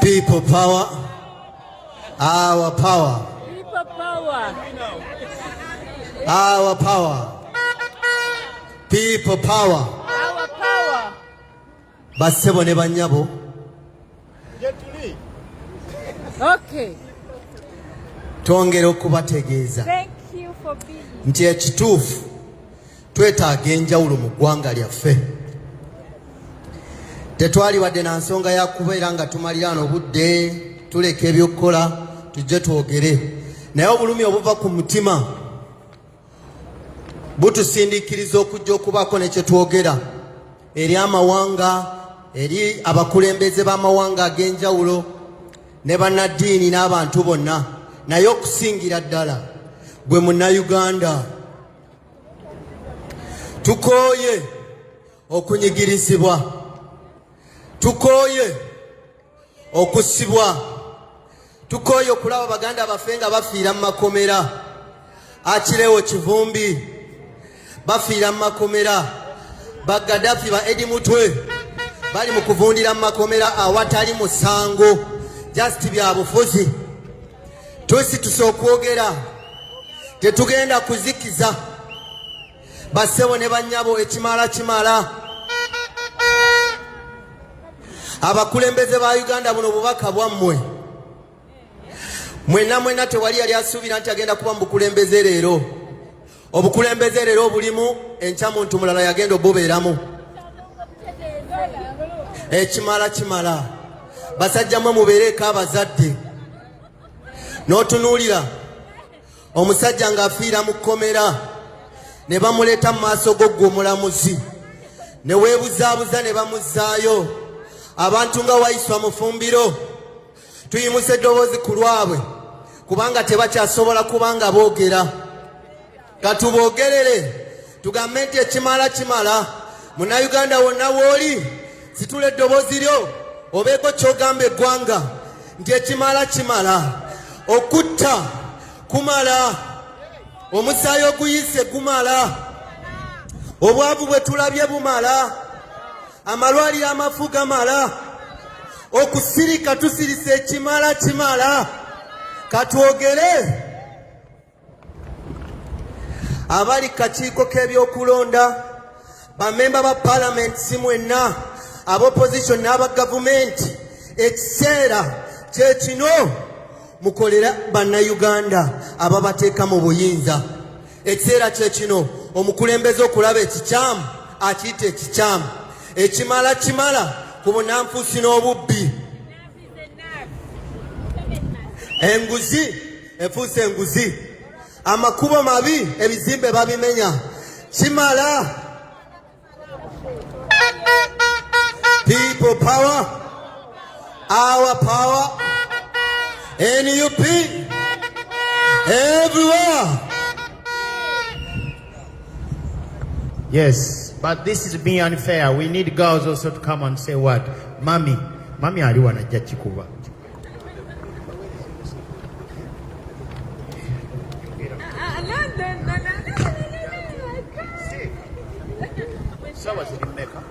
People power. Our power. People power. Our power. People power. Our power. Bassebo ne banyabo. Okay. Twongera okubategeeza Thank you for being. nti ekituufu twetaaga enjawulo mu ggwanga lyaffe. Tetwali wadde na nsonga ya kubeera nga tumalirana obudde tuleka ebyokukola tujje twogere, naye obulumi obuva ku mutima butusindiikiriza okujja okubaako ne kye twogera eri amawanga, eri abakulembeze b'amawanga ag'enjawulo ne bannaddiini n'abantu bonna, naye okusingira ddala gwe munnayuganda. Tukooye okunyigirizibwa, tukooye okusibwa, tukooye okulaba baganda baffe nga bafiira mu makomera. Akireewo Kivumbi bafiira mu makomera, Bagadafi ba Edi Mutwe bali mu kuvundira mu makomera awatali musango, just bya bufuzi. Tusituse okwogera, tetugenda kuzikiza. Bassebo ne bannyabo ekimala kimala. Abakulembeze ba Uganda buno bubaka bwammwe. Mwenna tewali yali asuubira nti agenda kuba mu bukulembeze leero. Obukulembeze leero bulimu, enkya muntu mulala yagenda obubeeramu. Ekimala kimala. Basajja mmwe mubeereko abazadde. N'otunuulira omusajja ng'afiira mu kkomera ne bamuleeta mu maaso go ggwe omulamuzi, ne weebuzaabuza ne bamuzzaayo. Abantu nga Waiswa Mufumbiro tuyimuse eddoboozi ku lwabwe kubanga tebakyasobola kubanga boogera. Katuboogerere tugambe nti ekimala kimala. Munnayuganda wonna w'oli situla eddoboozi lyo obeeko ky'ogamba eggwanga nti ekimala kimala. Okutta kumala, omusaayi oguyise gumala, obwavu bwe tulabye bumala, amalwaliro amafu gamala, okusirika tusirisa ekimala kimala. Katwogere abali kakiiko k'ebyokulonda, bamemba ba palamenti si mwenna, ab'opposition n'aba gavumenti, ekiseera kye kino mukolera bannayuganda ababateeka mu buyinza. Ekiseera kye kino omukulembeze okulaba ekikyamu akiyita ekikyamu ekimala kimala ku bunanfuusi n'obubbi enguzi efuuse enguzi amakubo mabi ebizimbe babimenya kimala people power our power NUP everywhere. Yes, but this is being unfair. We need girls also to come and say what? Mami aliwana jachikuba. So was it Mecca?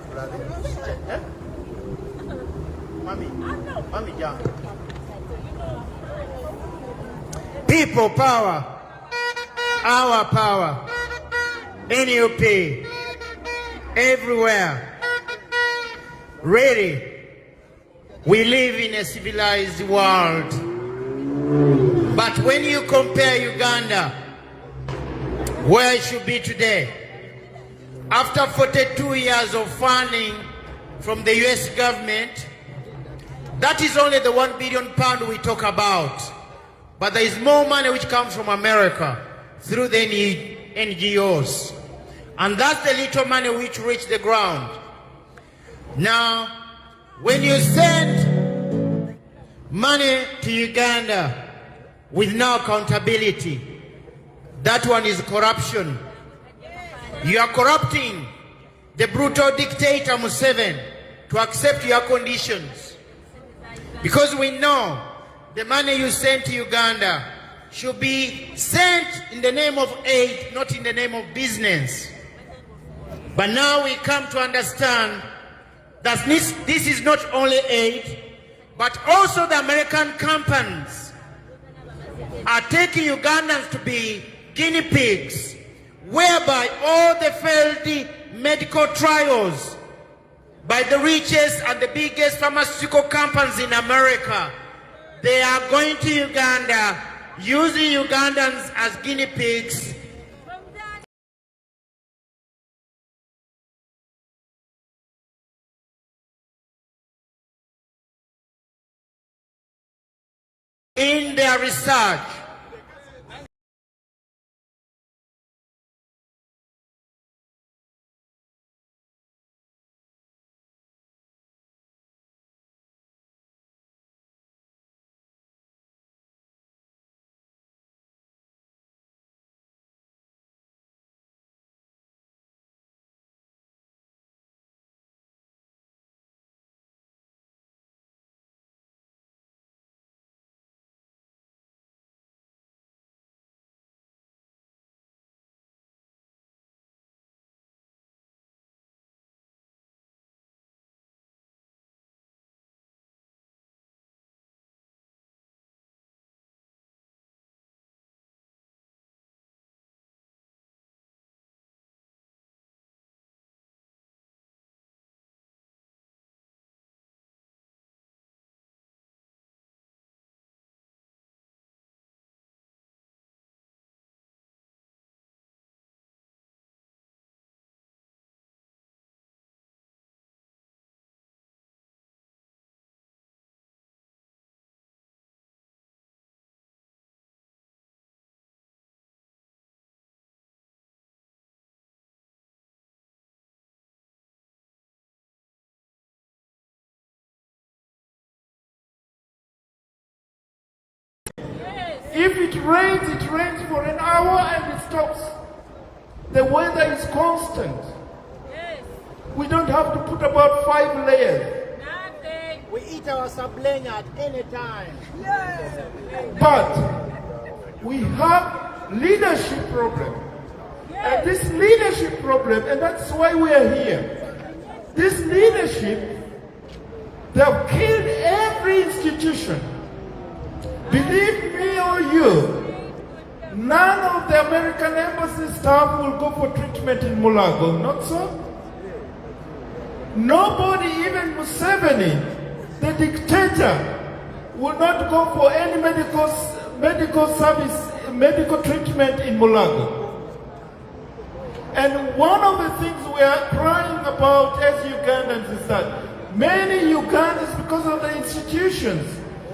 Mami jam. People power, our power, NUP, everywhere. Really, we live in a civilized world. But when you compare Uganda, where it should be today, after 42 years of funding from the US government, that is only the £1 billion we talk about. But there is more money which comes from America through the NGOs. And that's the little money which reaches the ground. Now, when you send money to Uganda with no accountability, that one is corruption. You are corrupting the brutal dictator Museveni to accept your conditions. Because we know the money you send to Uganda should be sent in the name of aid, not in the name of business. But now we come to understand that this is not only aid, but also the American companies are taking Ugandans to be guinea pigs, whereby all the failed medical trials by the richest and the biggest pharmaceutical companies in America, they are going to Uganda, using Ugandans as guinea pigs. In their research. If it rains for an hour and it stops. The weather is constant. Yes. We don't have to put about 5 layers. Nothing. We eat our sablenya at any time. Yes. But we have leadership problem. And this leadership problem, and that's why we are here. This leadership, they have killed every institution. Believe me or you, none of the American embassy staff will go for treatment in Mulago, not so? Nobody, even Museveni, the dictator, will not go for any medical treatment in Mulago. And one of the things we are crying about as Ugandans is that many Ugandans, because of the institutions,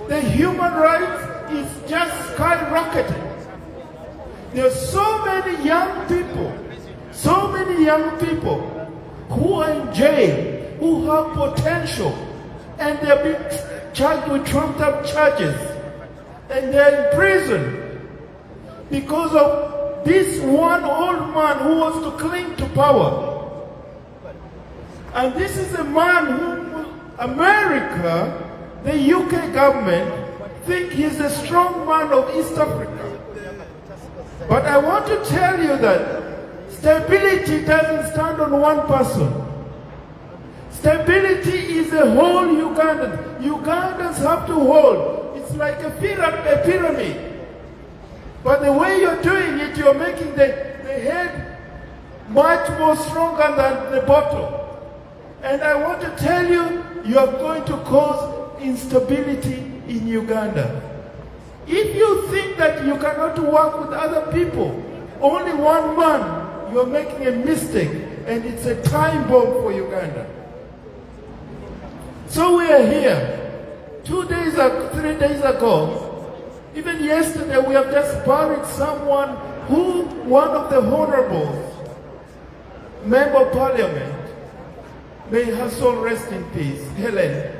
the human rights is just skyrocketing. There are so many young people who are in jail, who have potential, and they're being charged with trumped up charges, and they're in prison because of this one old man who wants to cling to power. And this is a man whom America, the UK government, think he's the strong man of East Africa. But I want to tell you that stability doesn't stand on one person. Stability is a whole Ugandan. Ugandans have to hold. It's like a pyramid. But the way you're doing it, you're making the head much more stronger than the bottom. And I want to tell you, you are going to cause instability in Uganda. If you think that you cannot work with other people, only one man, you're making a mistake, and it's a time bomb for Uganda. So we are here. 3 days ago, even yesterday, we have just buried someone who, one of the honorables, member of parliament, may her soul rest in peace, Helen,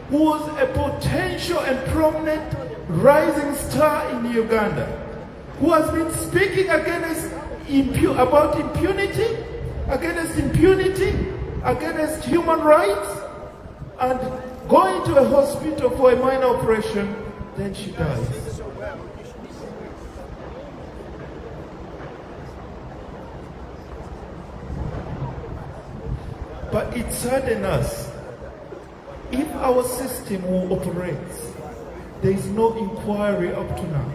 who was a potential and prominent rising star in Uganda, who has been speaking about impunity, against human rights, and going to a hospital for a minor operation, then she dies. But it saddens us. If our system will operate, there is no inquiry up to now.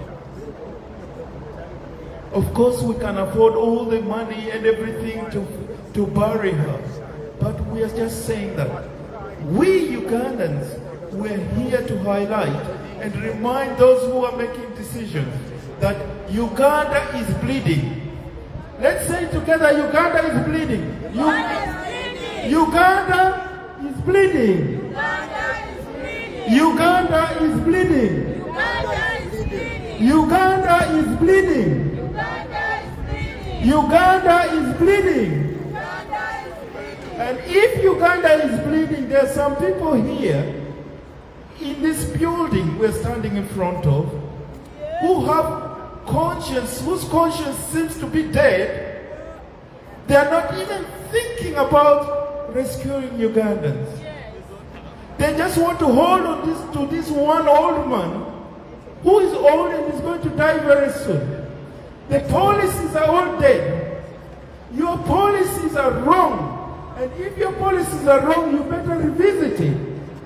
Of course, we can afford all the money and everything to bury her. But we are just saying that we Ugandans, we're here to highlight and remind those who are making decisions that Uganda is bleeding. Let's say together, Uganda is bleeding. Uganda is bleeding. Uganda is bleeding. Uganda is bleeding. Uganda is bleeding. And if Uganda is bleeding, there are some people here in this building we're standing in front of who have conscience, whose conscience seems to be dead. They are not even thinking about rescuing Ugandans. They just want to hold on to this one old man who is old and is going to die very soon. The policies are all dead. Your policies are wrong. And if your policies are wrong, you better revisit it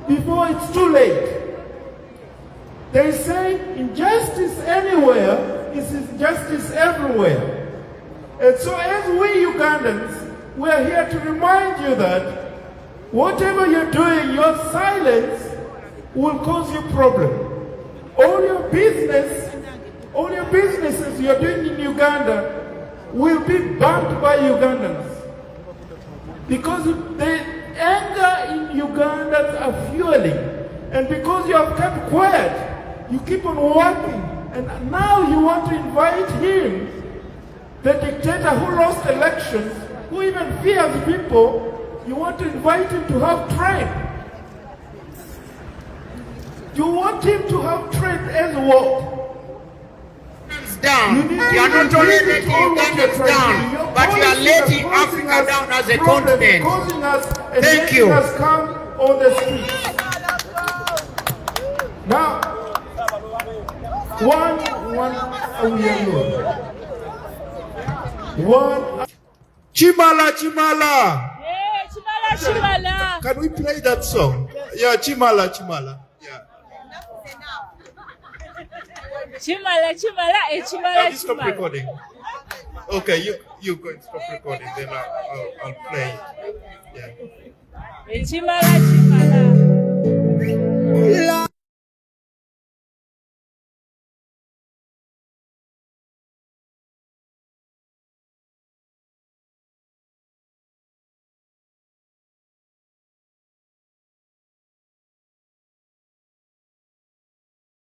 before it's too late. They say injustice anywhere is injustice everywhere. And so as we Ugandans, we are here to remind you that whatever you're doing, your silence will cause you problem. All your businesses you're doing in Uganda will be banned by Ugandans. Because the anger in Uganda are fueling. And because you have kept quiet, you keep on working. And now you want to invite him, the dictator who lost elections, who even fears people, you want to invite him to have trade. You want him to have trade as what? Down. You are not only letting Ugandans down, but you are letting Africa down as a continent. Thank you. Has come on the streets. Now, Chimala, Chimala. Hey, Chimala. Can we play that song? Yeah, Chimala, Chimala. Yeah. Chimala. Have you stopped recording? Okay, you go and stop recording, then I'll play. Yeah. Chimala.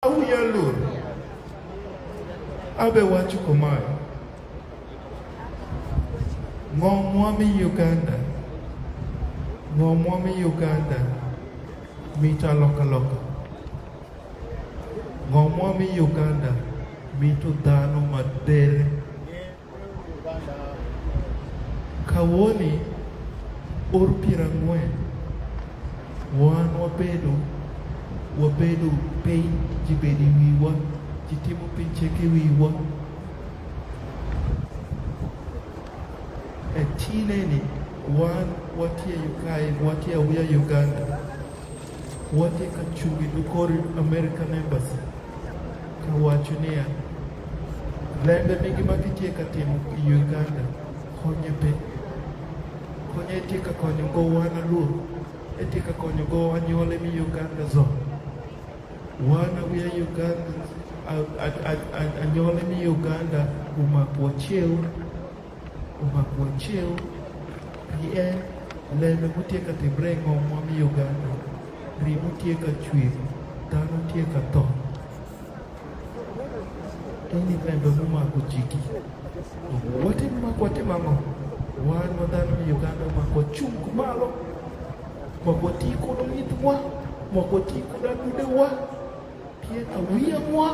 Auyalur. Abe wachukomai. Ngomwami Uganda. Ngomwami Uganda. Mita loka loka. Ngomwami Uganda. Mito dano madele. Kawoni urpirangwe. Wan wabedo pay jibedi wiwa. Jitimu pincheke wiwa. Tineni wan watia yukai watia uya Uganda watia kachungi dukori American Embassy kawachunia lembe mingi makitie katimu Uganda konye pe konye etika konye go wana luru etika konye go wanyole mi Uganda zo wana uya Uganda anyole mi Uganda umakwa cheo Pien lebe mutieka tibrengo mwami Uganda ribu tieka chwir tano tieka to eni lembe mumako chiki wate mamo wan wadano mi Uganda mako chungu malo mako tiko no mitwa mako tiko na dudewa pieta wia mwa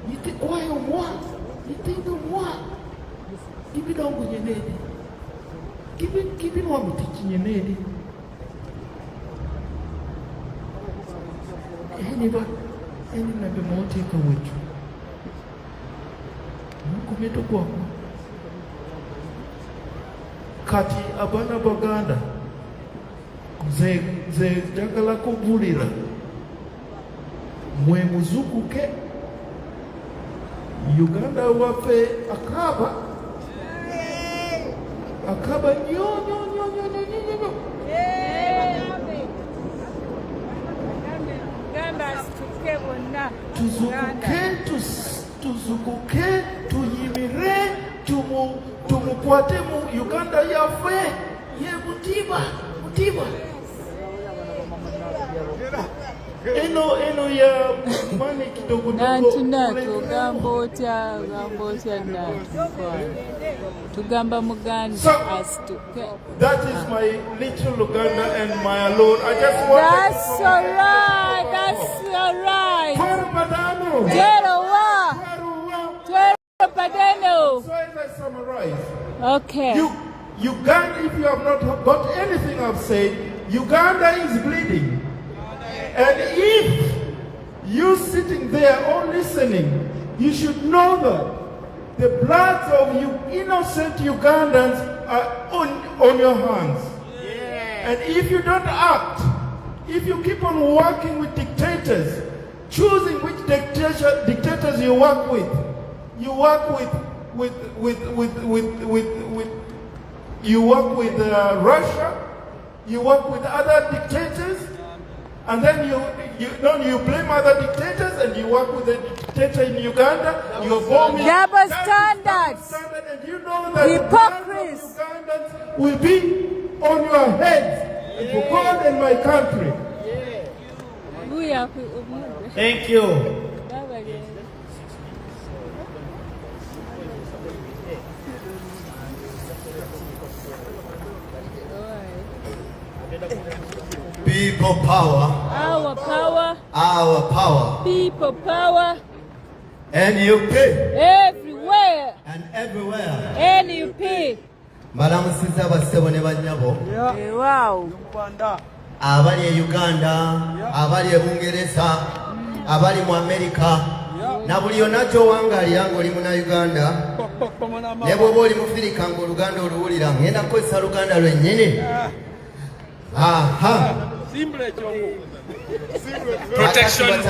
nite kwayo mwa nite mwa Kibi dongo nyenedi. Kibi no amutichi nyenedi. Eni nabe moti ka wetu. Mungu meto kwako. Kati abana baganda. Ze jagala kubulira. Mwe muzuku ke. Uganda wafe akaba nyo. Tuzukuke, tuyimire, tumukwate mu Uganda yafe, ye mutiba. Eno ya mani kidogo tugamba muganda asituke. That is my little Uganda and my alone. I just want That's all right. So as I summarize, Okay. Uganda, if you have not got anything I've said, Uganda is bleeding. And if you sitting there or listening, you should know that the blood of you innocent Ugandans are on your hands. Yeah. And if you don't act, if you keep on working with dictators, choosing which dictators you work with Russia, you work with other dictators, and then you blame other dictators, and you work with the dictator in Uganda. You're bombing. Double standards. And you know that Hypocrites. the Ugandans will be on your heads for God and my country. Thank you. People power. Our power. Our power. People power. NUP. Everywhere. And everywhere. NUP. Mbalamusiza basebo ne banyabo. Wow. Abali e Uganda, abali e Bungereza, abali mu America. Na buli onajo wangali yango oli muna Uganda. Ne bwoba oli mu Afrika ngo Luganda oluwulira ngenda kukozesa Luganda lwennyini. Aha. Protection,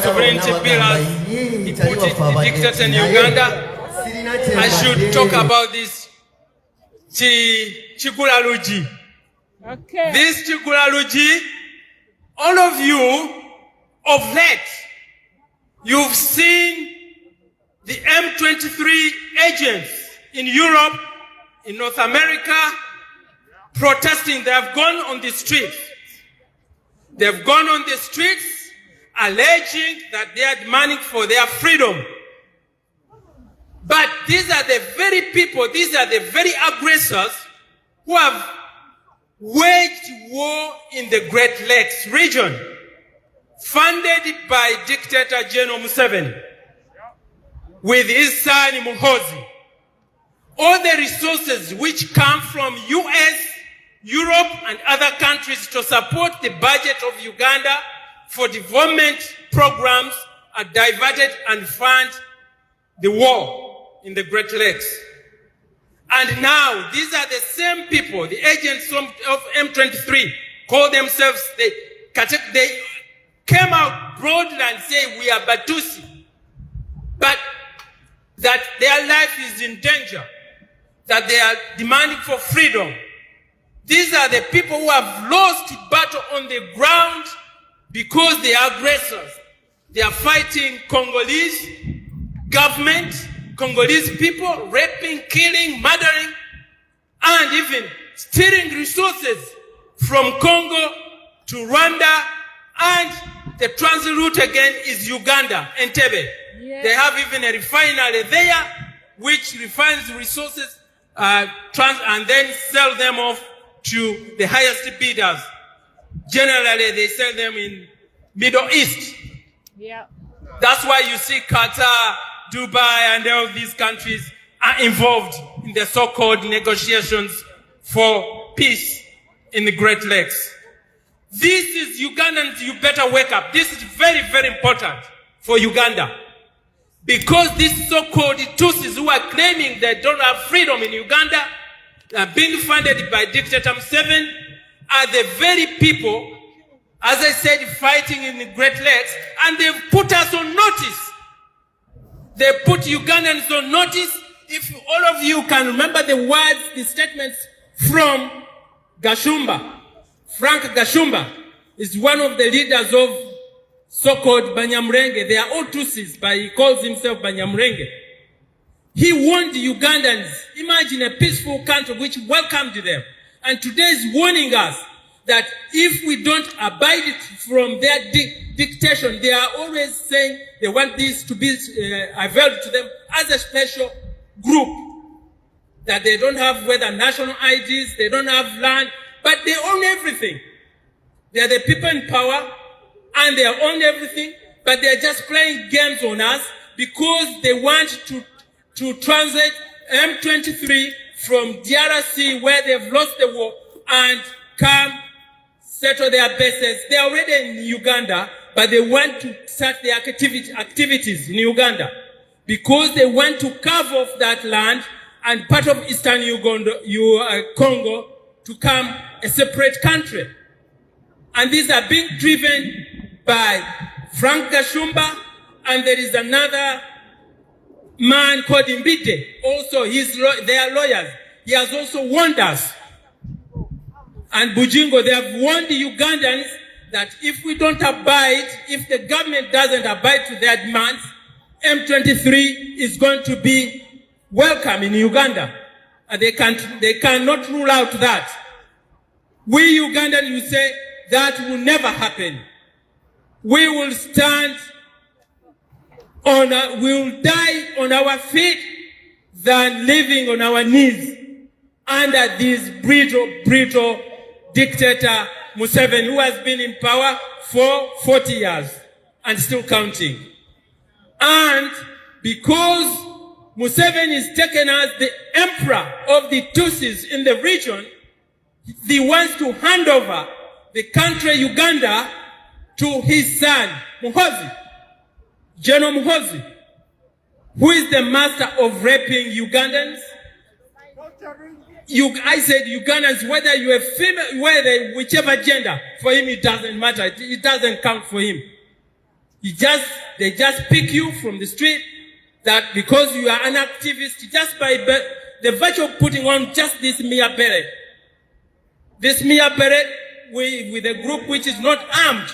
sovereignty pillars, he put it, the dictator in Uganda. I should talk about this Chigulaluji. Okay. This Chigulaluji, all of you, of late, you've seen the M23 agents in Europe, in North America, protesting. They have gone on the streets. They've gone on the streets alleging that they are demanding for their freedom. But these are the very people, these are the very aggressors who have waged war in the Great Lakes region, funded by dictator General Museveni, with his son Muhoozi. All the resources which come from US, Europe, and other countries to support the budget of Uganda for development programs are diverted and fund the war in the Great Lakes. And now, these are the same people, the agents of M23, call themselves, they came out broadly and say, we are Batusi. But that their life is in danger, that they are demanding for freedom. These are the people who have lost battle on the ground because they are aggressors. They are fighting Congolese government, Congolese people, raping, killing, murdering, and even stealing resources from Congo to Rwanda, and the transit route again is Uganda, Entebbe. Yeah. They have even a refinery there which refines resources and then sell them off to the highest bidders. Generally, they sell them in Middle East. Yeah. That's why you see Qatar, Dubai, and all these countries are involved in the so-called negotiations for peace in the Great Lakes. This is Ugandans, you better wake up. This is very, very important for Uganda. Because these so-called Tutsis who are claiming they don't have freedom in Uganda, being funded by dictator Museveni, are the very people, as I said, fighting in the Great Lakes, and they've put us on notice. They put Ugandans on notice. If all of you can remember the words, the statements from Gashumba, Frank Gashumba is one of the leaders of so-called Banyamulenge. They are all Tutsis, but he calls himself Banyamulenge. He warned the Ugandans, imagine a peaceful country which welcomed them. And today is warning us that if we don't abide from their dictation, they are always saying they want this to be availed to them as a special group. That they don't have whether national IDs, they don't have land, but they own everything. They are the people in power, and they own everything, but they're just playing games on us because they want to translate M23 from DRC, where they've lost the war, and come settle their bases. They're already in Uganda, but they want to start their activities in Uganda because they want to carve off that land and part of Eastern Uganda, Congo, to come a separate country. And these are being driven by Frank Gashumba, and there is another man called Mbite. Also, they are lawyers. He has also warned us. And Bujingo, they have warned the Ugandans that if we don't abide, if the government doesn't abide to their demands, M23 is going to be welcome in Uganda. And they cannot rule out that. We Ugandans will say that will never happen. We will stand on, we will die on our feet than living on our knees under this brutal dictator Museveni, who has been in power for 40 years and still counting. And because Museveni is taken as the emperor of the Tutsis in the region, he wants to hand over the country Uganda to his son, Muhoozi, General Muhoozi, who is the master of raping Ugandans. I said Ugandans, whether you're a female, whether whichever gender, for him it doesn't matter. It doesn't count for him. They just pick you from the street, that because you are an activist, just by the virtue of putting on just this Mia beret. This Mia beret, with a group which is not armed,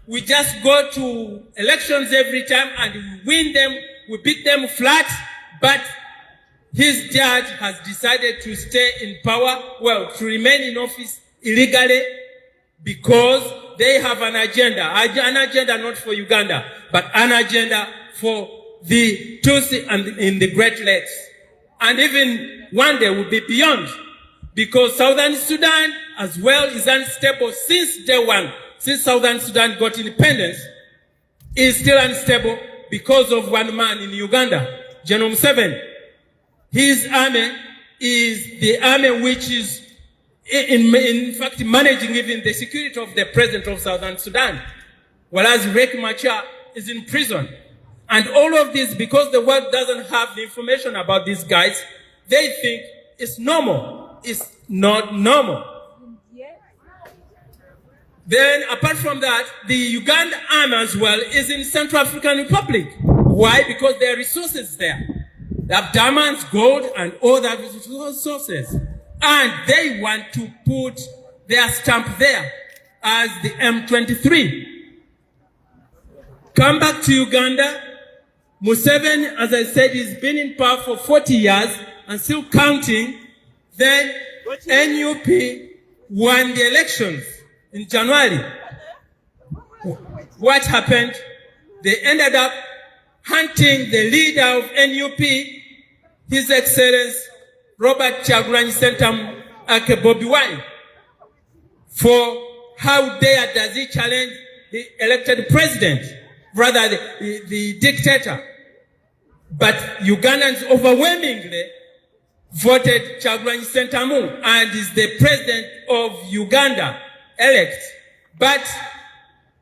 we just go to elections every time and we win them, we beat them flat, but his judge has decided to stay in power, to remain in office illegally, because they have an agenda not for Uganda, but an agenda for the Tutsi and in the Great Lakes. And even one day will be beyond, because Southern Sudan as well is unstable since day one. Since Southern Sudan got independence, is still unstable because of one man in Uganda, General Museveni. His army is the army which is in fact managing even the security of the president of Southern Sudan, whereas Riek Machar is in prison. And all of this, because the world doesn't have the information about these guys, they think it's normal. It's not normal. Then, apart from that, the Uganda army as well is in Central African Republic. Why? Because there are resources there. They have diamonds, gold, and all that resources. And they want to put their stamp there as the M23. Come back to Uganda. Museveni, as I said, has been in power for 40 years and still counting. Then NUP won the elections in January. What happened? They ended up hunting the leader of NUP, His Excellency Robert Kyagulanyi Ssentamu Bobi Wine, for how dare does he challenge the elected president, rather the dictator. But Ugandans overwhelmingly voted Kyagulanyi Ssentamu and is the president of Uganda elect. But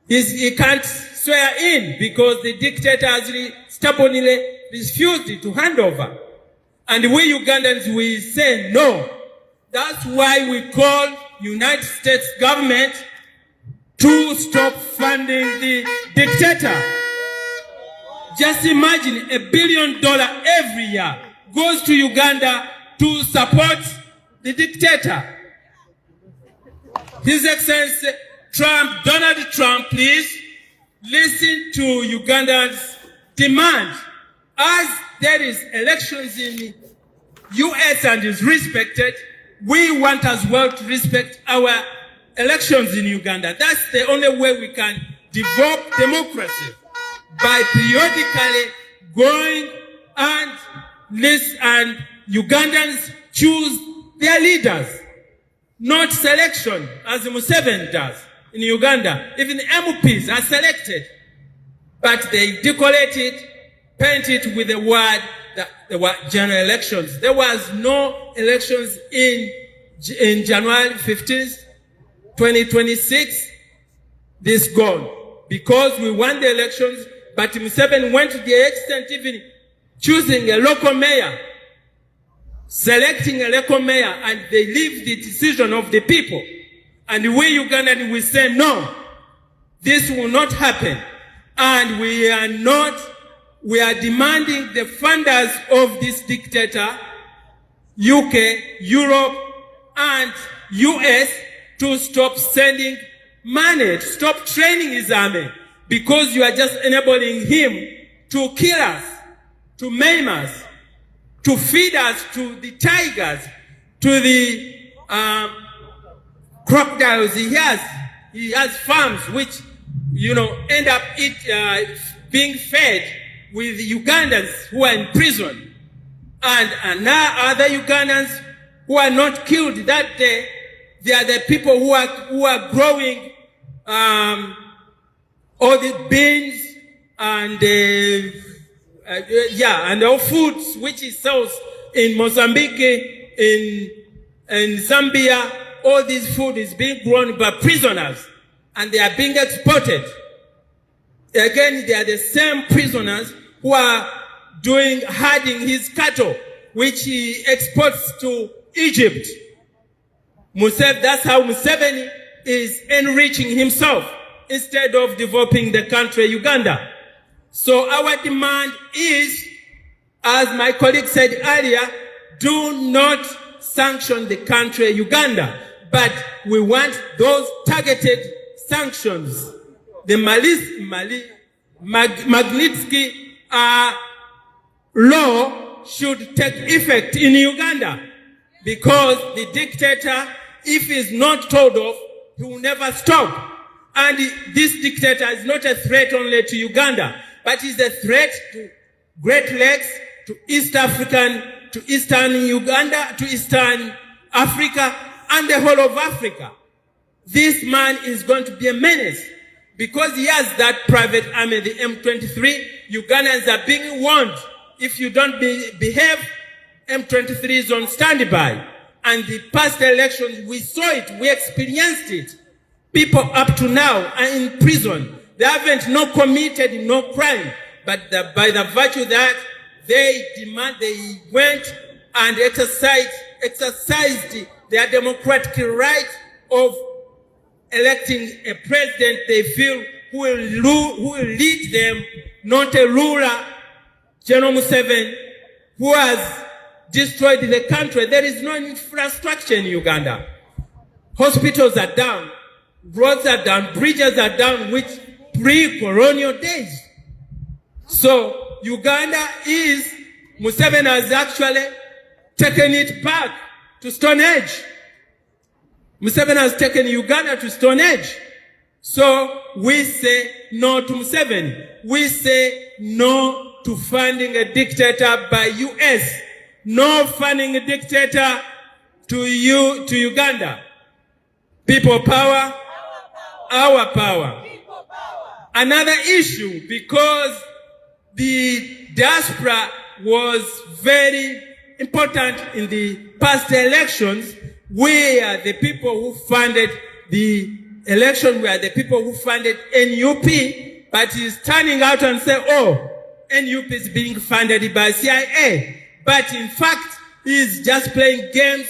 he can't swear in because the dictator has stubbornly refused to hand over. And we Ugandans, we say no. That's why we call United States government to stop funding the dictator. Just imagine $1 billion every year goes to Uganda to support the dictator. His Excellency Donald Trump, please listen to Uganda's demand. As there is elections in US and is respected, we want as well to respect our elections in Uganda. That's the only way we can develop democracy, by periodically going and list and Ugandans choose their leaders, not selection as Museveni does in Uganda. Even MPs are selected, but they decorate it, paint it with the word that there were general elections. There was no elections in January 15th, 2026. This gone. Because we won the elections, but Museveni went to the extent even choosing a local mayor, selecting a local mayor, and they leave the decision of the people. And we Ugandans will say no, this will not happen. And we are demanding the funders of this dictator, UK, Europe, and US, to stop sending money, to stop training his army, because you are just enabling him to kill us, to maim us, to feed us to the tigers, to the crocodiles. He has farms which, end up being fed with Ugandans who are in prison. And now other Ugandans who are not killed that day, they are the people who are growing all the beans and and all foods which is sold in Mozambique, in Zambia. All this food is being grown by prisoners, and they are being exported. Again, they are the same prisoners who are herding his cattle, which he exports to Egypt. That's how Museveni is enriching himself instead of developing the country Uganda. So our demand is, as my colleague said earlier, do not sanction the country Uganda, but we want those targeted sanctions. The Magnitsky law should take effect in Uganda, because the dictator, if he's not told off, he will never stop. And this dictator is not a threat only to Uganda, but is a threat to Great Lakes, to Eastern Uganda, to Eastern Africa, and the whole of Africa. This man is going to be a menace because he has that private army, the M23. Ugandans are being warned. If you don't behave, M23 is on standby. And the past elections, we saw it, we experienced it. People up to now are in prison. They haven't committed no crime, but by the virtue that they went and exercised their democratic right of electing a president they feel who will lead them, not a ruler, General Museveni, who has destroyed the country. There is no infrastructure in Uganda. Hospitals are down, roads are down, bridges are down, which pre-colonial days. So Uganda Museveni has actually taken it back to Stone Age. Museveni has taken Uganda to Stone Age. So we say no to Museveni. We say no to funding a dictator by US. No funding a dictator to Uganda. People power, our power. Another issue, because the diaspora was very important in the past elections. We are the people who funded the election. We are the people who funded NUP, but he's turning out and say, oh, NUP is being funded by CIA. But in fact, he's just playing games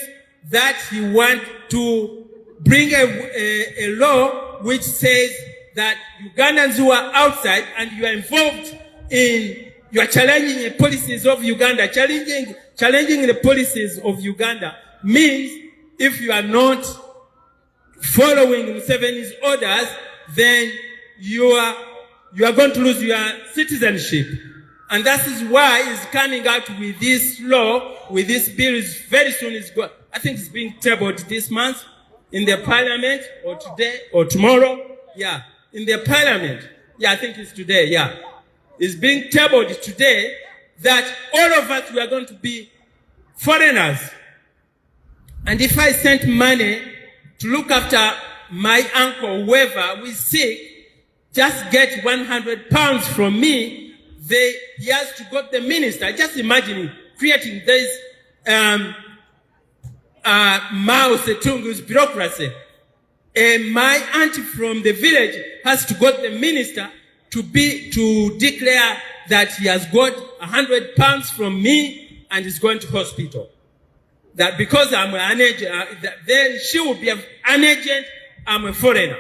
that he wants to bring a law which says that Ugandans who are outside and you are involved in, you are challenging the policies of Uganda, challenging the policies of Uganda means if you are not following Museveni's orders, then you are going to lose your citizenship. And that is why he's coming out with this law, with this bill. Very soon I think it's being tabled this month in the parliament, or today, or tomorrow. Yeah, in the parliament. Yeah, I think it's today, yeah. It's being tabled today that all of us, we are going to be foreigners. And if I sent money to look after my uncle, whoever we sick, just get £100 from me, he has to go to the minister. Just imagine creating this Mao Zedong's bureaucracy. My auntie from the village has to go to the minister to declare that he has got £100 from me and is going to hospital. That because I'm an agent, then she will be an agent, I'm a foreigner.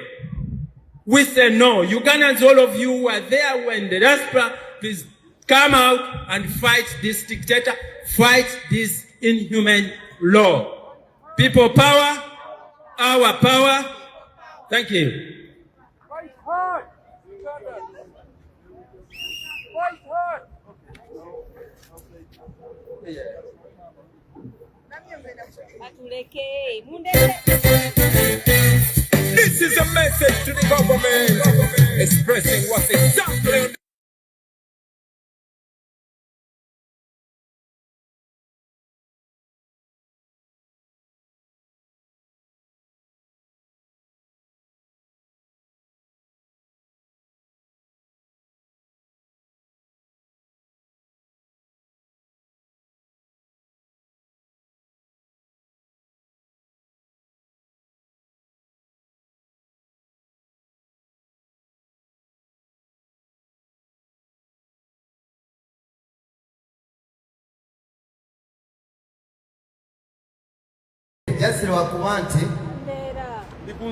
We say no. Ugandans, all of you who are there when the diaspora, please come out and fight this dictator, fight this inhuman law. People power, our power. Thank you. Fight hard! Fight hard! This is a message to the government expressing what's exactly Jasiro wakuba nti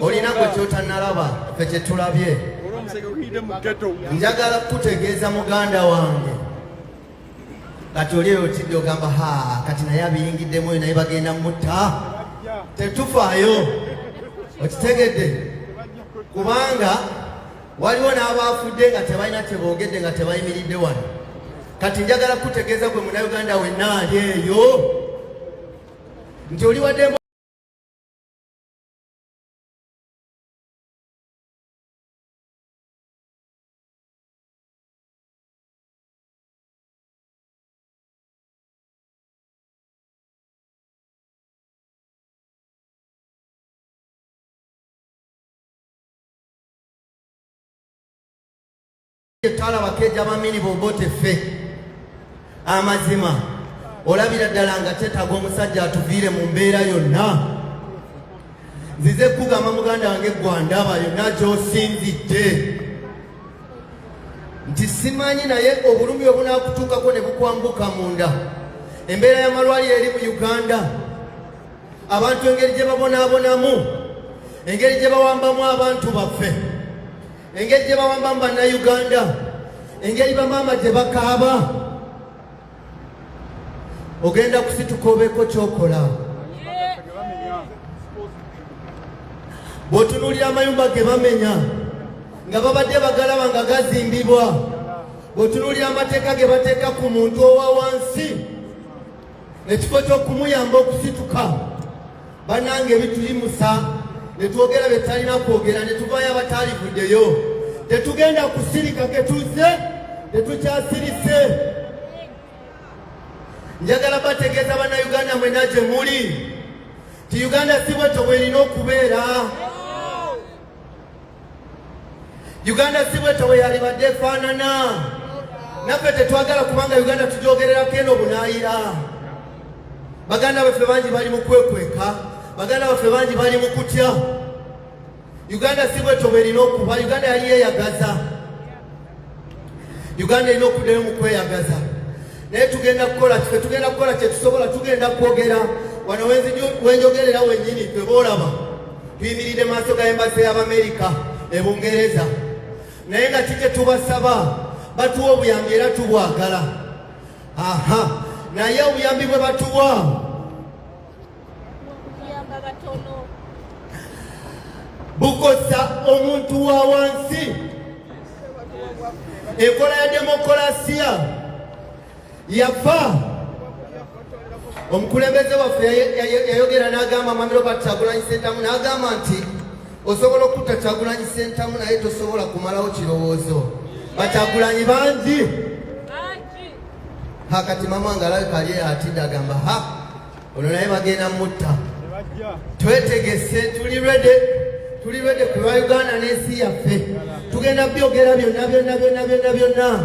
olina gwe kyotanalaba ffe kye tulabye. Njagala kutegeeza muganda wange kati oli otidde ogamba kati naye abiyingiddemu oyo naye bagenda mutta. Tetufaayo, okitegedde? Kubanga waliwo n'abaafudde nga tebalina kye boogedde nga tebayimiridde wano. Kati njagala kutegeeza gwe munnayuganda wenna ali eyo nti oli wadde Tala bakeja bamini bobote fe amazima olabira ddala nga tetaaga omusajja atuviire mu mbeera yonna. Nzize kugamba muganda wange gwandaba yonna gy'osinzidde nti simanyi naye obulumi obunaakutuukako ne bukwambuka munda. Embeera y'amalwaliro eri mu Uganda, abantu engeri gye babonaabonamu, engeri gye bawambamu abantu baffe, engeri gye bawambamu bannayuganda, engeri bamaama gye bakaaba, ogenda kusituka obeeko kyokola. Bw'otunuulira amayumba ge bamenya nga babadde bagalaba nga gazimbibwa, bw'otunuulira amateeka ge bateeka ku muntu owa wansi, ekifo ky'okumuyamba okusituka, bannange bituyimusa ne twogera bye talina kwogera, ne tuvaayo abataalivuddeyo. Tetugenda kusirika ke tuzze, tetukyasirise. Njagala bategeeza bannayuganda mwenna gye muli ti Uganda si bwetyo bwerina okubeera. Uganda si bwetyo bwe yalibadde efaanana. Naffe tetwagala kubanga Uganda tugyogererako eno bunaayira. Baganda baffe bangi bali mu kwekweka, baganda baffe bangi bali mu kutya. Uganda si bwetyo bwerina okuba. Uganda yali yeeyagaza. Uganda erina okuddayo mu kweyagaza. Naye tugenda kukola kife, tugenda kukola kye tusobola, tugenda kwogera wano wenjogerera wennyini twe boolaba. Tuyimiridde maaso ga embasi y'Abamerika e Bungereza. Naye nga kike tubasaba batuwa obuyambi era tubwagala. Naye obuyambi bwe batuwa bukosa omuntu wa wansi. Enkola ya demokolasiya yafa. Omukulembeze waffe yayogera n'agamba Mwami Robert Kyagulanyi Ssentamu n'agamba nti osobola okutta Kyagulanyi Ssentamu naye tosobola kumalawo kirowoozo. Bakyagulanyi bangi. Kati mama nga alabika ali atidde agamba ono naye bagenda mutta. Twetegese, tuli ready ku Uganda n'ensi yaffe. Tugenda byogera byonna.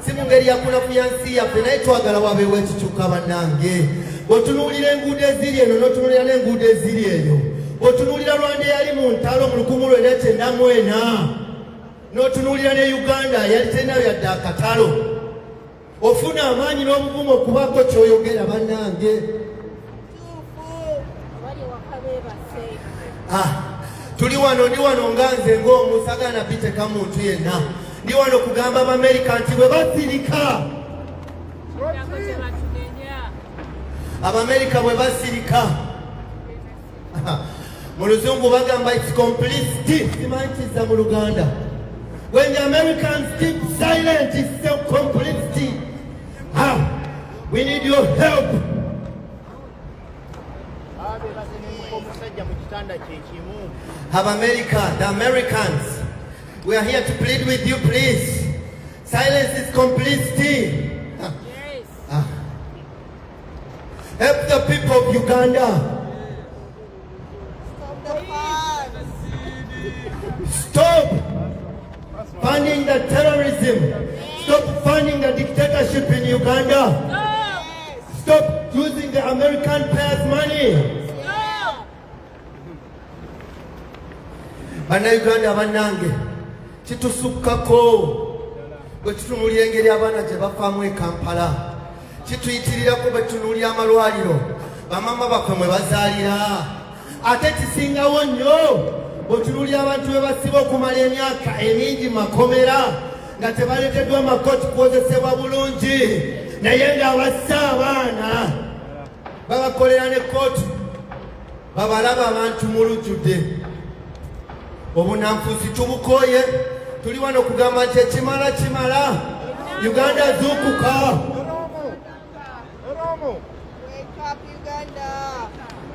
Si mu ngeri yakunafuya nsi yaffe naye twagala wabeewo ekikyuka bannange. Bw'otunuulira enguudo eziri eno n'otunuulira n'enguudo eziri eyo. Bw'otunuulira Rwanda eyali mu ntalo mu 1994 n'otunuulira ne Uganda yali terinayo yadde akatalo. Ofuna amaanyi n'obuvumu okubaako ky'oyogera bannange. Tuli wano, ndi wano nga nze ng'omusagana biteka muntu yenna. Ndi wano kugamba Abamerika nti bwe basirika, Abamerika bwe basirika, mu Luzungu bagamba it's complicity. Simanyi kizza mu Luganda. When the Americans keep silent, it's so complicity. We need your help. The Americans, we are here to plead with you, please. Silence is complicity. Help the people of Uganda. Stop funding the terrorism. Stop funding the dictatorship in Uganda. Stop using the American payers' money. Bannayuganda bannange, kitusukkako bwe tutunuulira engeri abaana gye bafaamu e Kampala. Kituyitirirako bwe tutunuulira amalwaliro bamama baffe mwe bazaalira. Ate kisingawo nnyo bwe tutunuulira abantu be basiba okumala emyaka emingi makomera nga tebaleeteddwa makooti kwozesebwa bulungi, naye ng'abassa abaana babakolera ne kooti babalaba abantu mu lujjudde. Obunanfuusi tubukooye. Tuli wano kugamba nti ekimala kimala. Uganda zuukuka.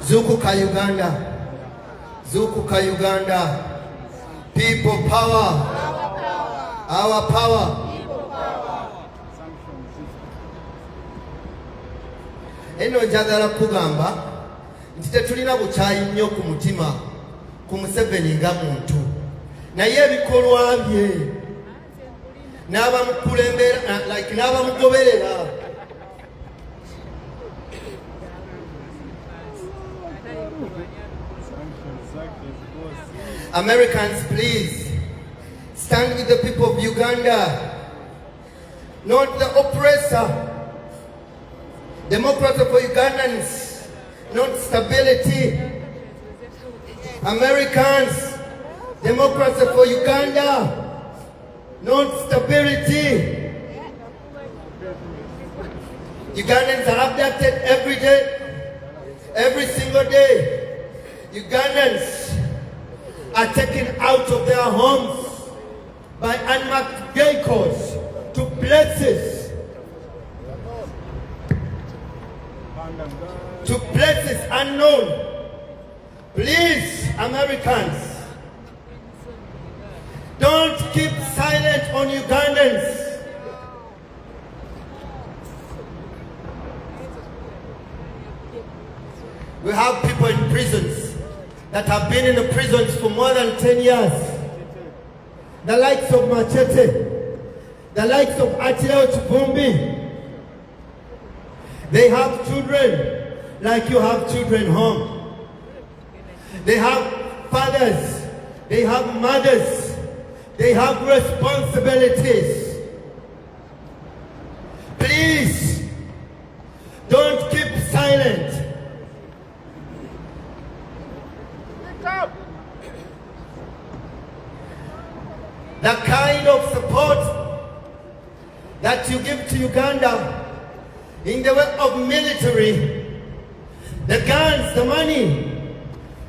Zuukuka Uganda. Zuukuka Uganda. People power. Our power. Eno njagala kugamba nti tetulina bukyayi nnyo ku mutima ku Museveni nga muntu, naye ebikolwa bye n'abamukulembera like n'abamugoberera. Americans, please stand with the people of Uganda, not the oppressor. Democracy for Ugandans, not stability. Americans, democracy for Uganda, not stability. Ugandans are abducted every day, every single day. Ugandans are taken out of their homes by unmarked vehicles to places unknown. Please, Americans, don't keep silent on Ugandans. We have people in prisons that have been in the prisons for more than 10 years. The likes of Machete, the likes of Ateo Chibumbi. They have children like you have children home. They have fathers, they have mothers, they have responsibilities. Please, don't keep silent. The kind of support that you give to Uganda in the way of military, the guns, the money,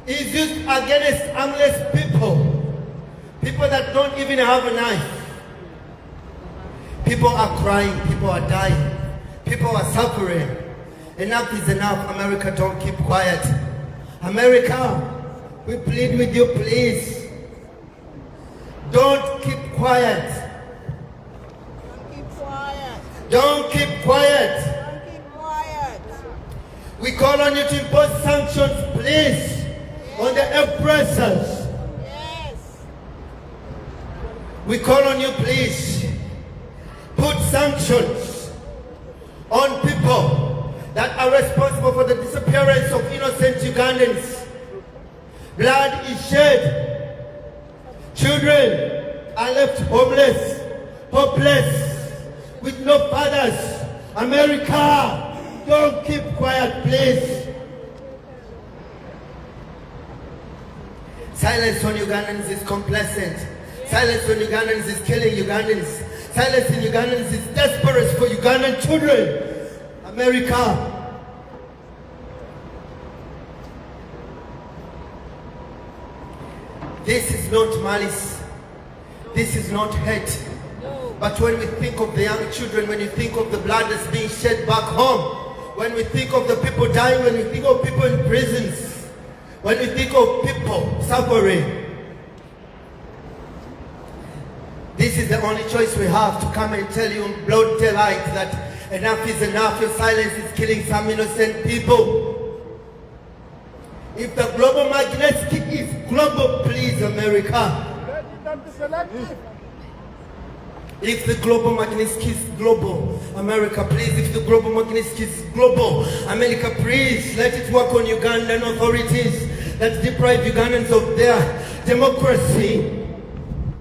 is used against armless people. People that don't even have a knife. People are crying, people are dying, people are suffering. Enough is enough. America, don't keep quiet. America, we plead with you, please. Don't keep quiet. Don't keep quiet. Don't keep quiet. Don't keep quiet. We call on you to impose sanctions, please, on the oppressors. Yes. We call on you, please, put sanctions on people that are responsible for the disappearance of innocent Ugandans. Blood is shed. Children are left homeless, hopeless, with no fathers. America, don't keep quiet, please. Silence on Ugandans is complacent. Silence on Ugandans is killing Ugandans. Silence in Ugandans is desperate for Ugandan children. America, this is not malice. This is not hate. But when we think of the young children, when you think of the blood that's being shed back home, when we think of the people dying, when we think of people in prisons, when we think of people suffering, this is the only choice we have, to come and tell you in broad daylight that enough is enough. Your silence is killing some innocent people. If the global Magnitsky is global, please, America. If the global Magnitsky is global, America, please. If the global Magnitsky is global, America, please. Let it work on Ugandan authorities that deprive Ugandans of their democracy.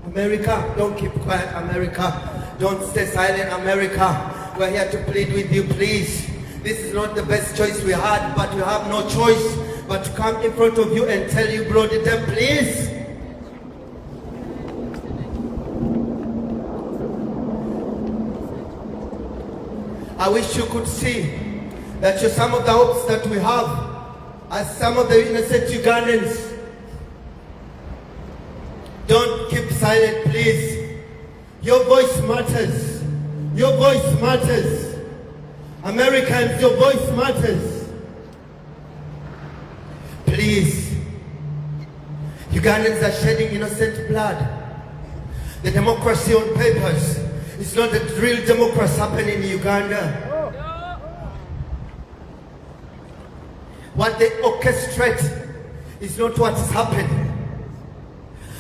America, don't keep quiet, America. Don't stay silent, America. We're here to plead with you, please. This is not the best choice we had, but we have no choice but to come in front of you and tell you, bloody them, please. I wish you could see that some of the hopes that we have as some of the innocent Ugandans. Don't keep silent, please. Your voice matters. Your voice matters. Americans, your voice matters. Please. Ugandans are shedding innocent blood. The democracy on papers is not the real democracy happening in Uganda. What they orchestrate is not what is happening.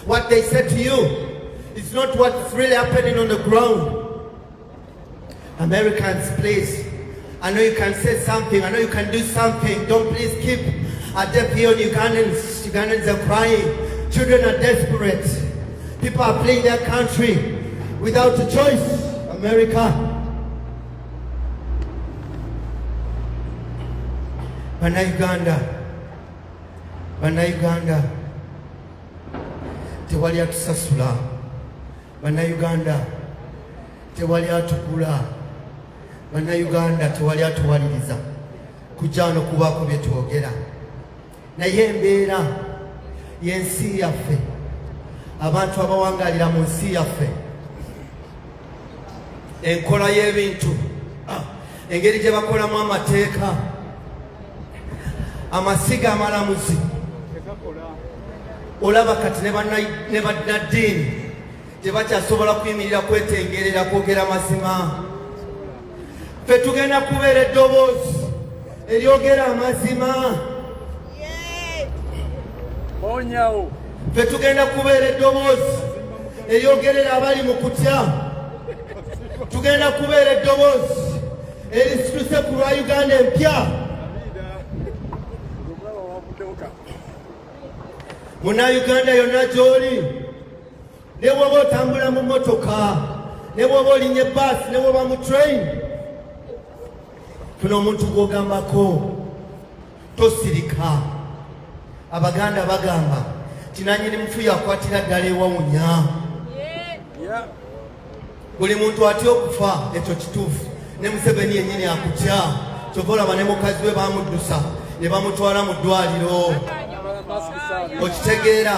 What they say to you It's not what's really happening on the ground. Americans, please. I know you can say something. I know you can do something. Don't please keep a deaf ear on Ugandans. Ugandans are crying. Children are desperate. People are fleeing their country without a choice. America. Bannayuganda tewali atusasula, bannayuganda tewali atukula, bannayuganda tewali atuwaliriza kujja wano kubaako bye twogera. Naye embeera y'ensi yaffe, abantu abawangalira mu nsi yaffe, enkola y'ebintu, engeri gye bakolamu amateeka, amasiga amalamuzi, olaba kati ne bannaddiini tebakyasobola kuyimirira kwetengerera kwogera mazima. Ffe tugenda kubeera eddoboozi eryogera amazima. Ffe tugenda kubeera eddoboozi eryogerera abali mu kutya. Tugenda kubeera eddoboozi erisituse ku lwa Uganda empya. Munnayuganda yonna gy'oli, ne bw'oba otambula mu mmotoka, ne bw'oba olinnya ebbaasi, ne bw'oba mu train, funa omuntu gw'ogambako, tosirika. Abaganda bagamba ti nannyini mufu yakwatira ddala ewawunya. Buli muntu atya okufa, ekyo kituufu. Ne Museveni yennyini akutya, kyova olaba ne mukazi we baamuddusa ne bamutwala mu ddwaliro. Okitegeera.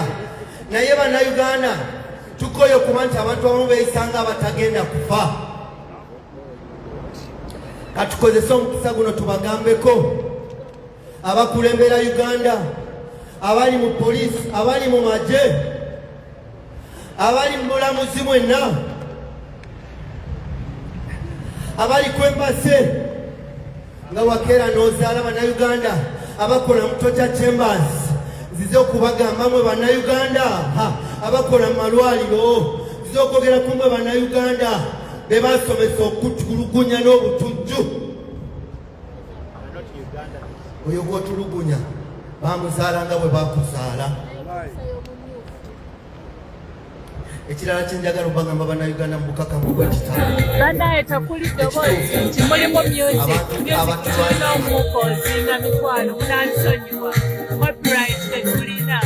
Naye bannayuganda tukoye okuba nti abantu abamu beeyisanga abatagenda kufa. Katukozese omukisa guno tubagambeko abakulembera Uganda, abali mu poliisi, abali mu magye, abali mu bulamuzi mwenna, abali kwembase nga wakeera n'ozaala bannayuganda abakola mu Torture Chambers, nzize okubagamba mwe bannayuganda abakola mu malwaliro, nzize okwogera ku mwe bannayuganda be basomesa okutulugunya n'obutujju. Oyo gw'otulugunya bamuzaala nga bwe bakuzaala. Ekirala kyenjagala obagamba bannayuganda mu bukakamu bw'ekitalo. Bannaye tekuli ddoboozi nti mulimu music tulina omukozi nga mikwano munansonyiwa copyright tetulina.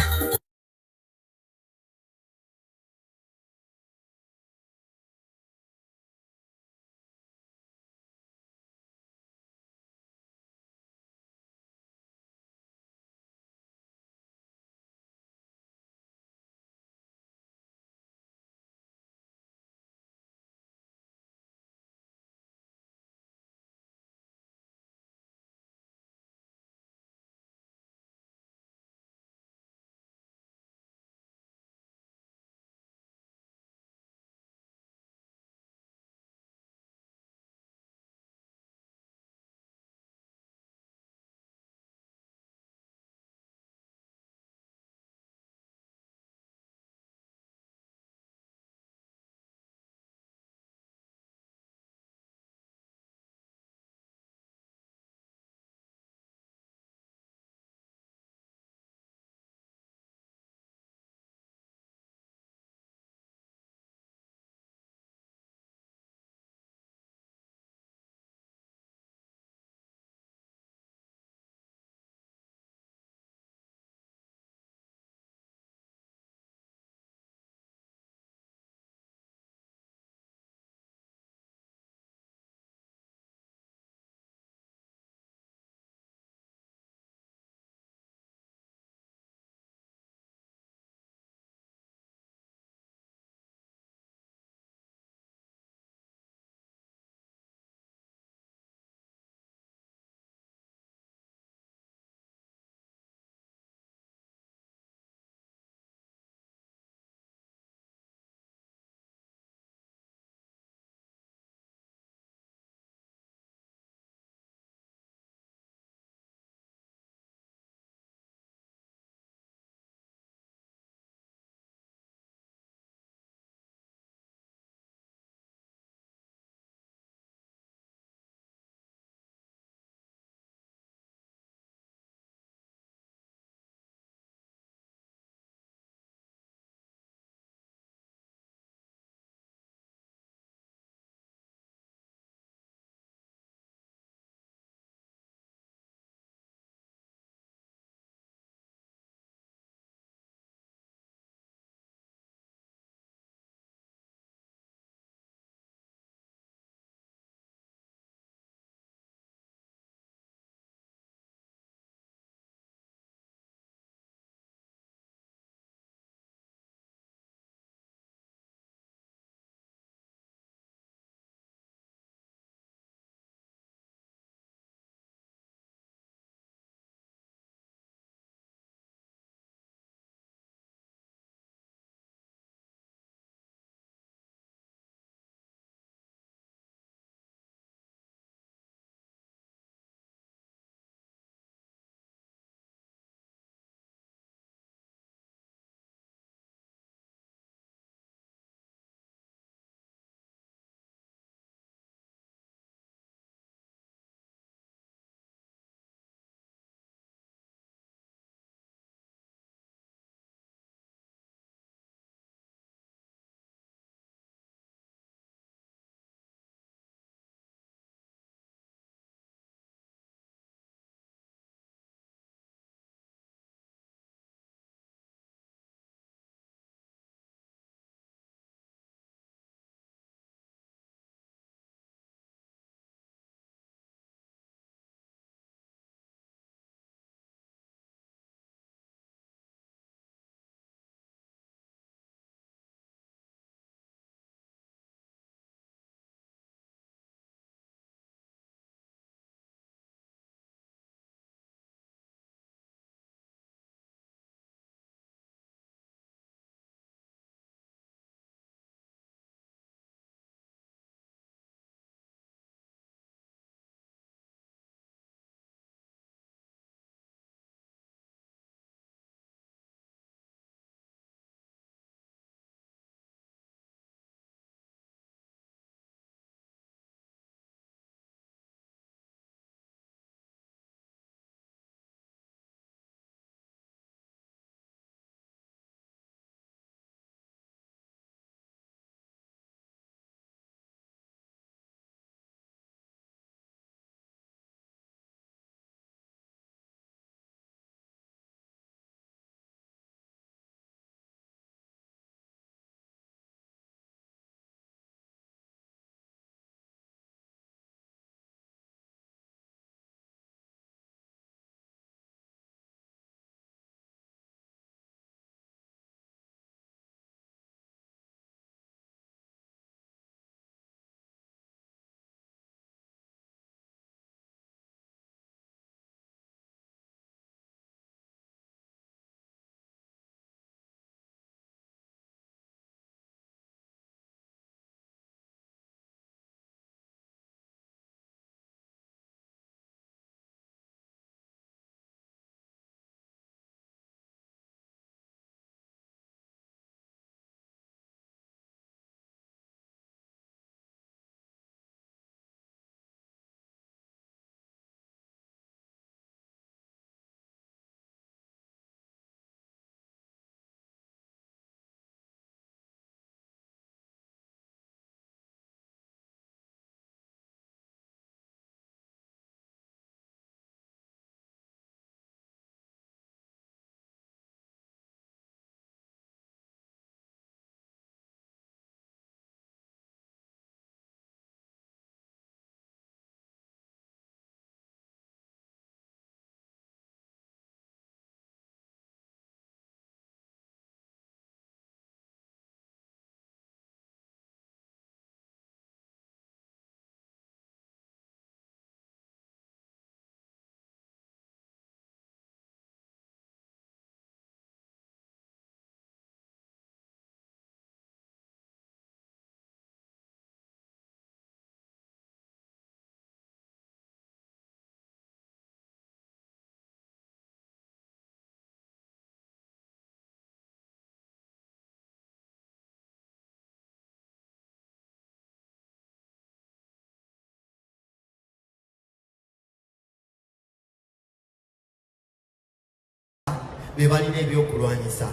be balina ebyokulwanyisa.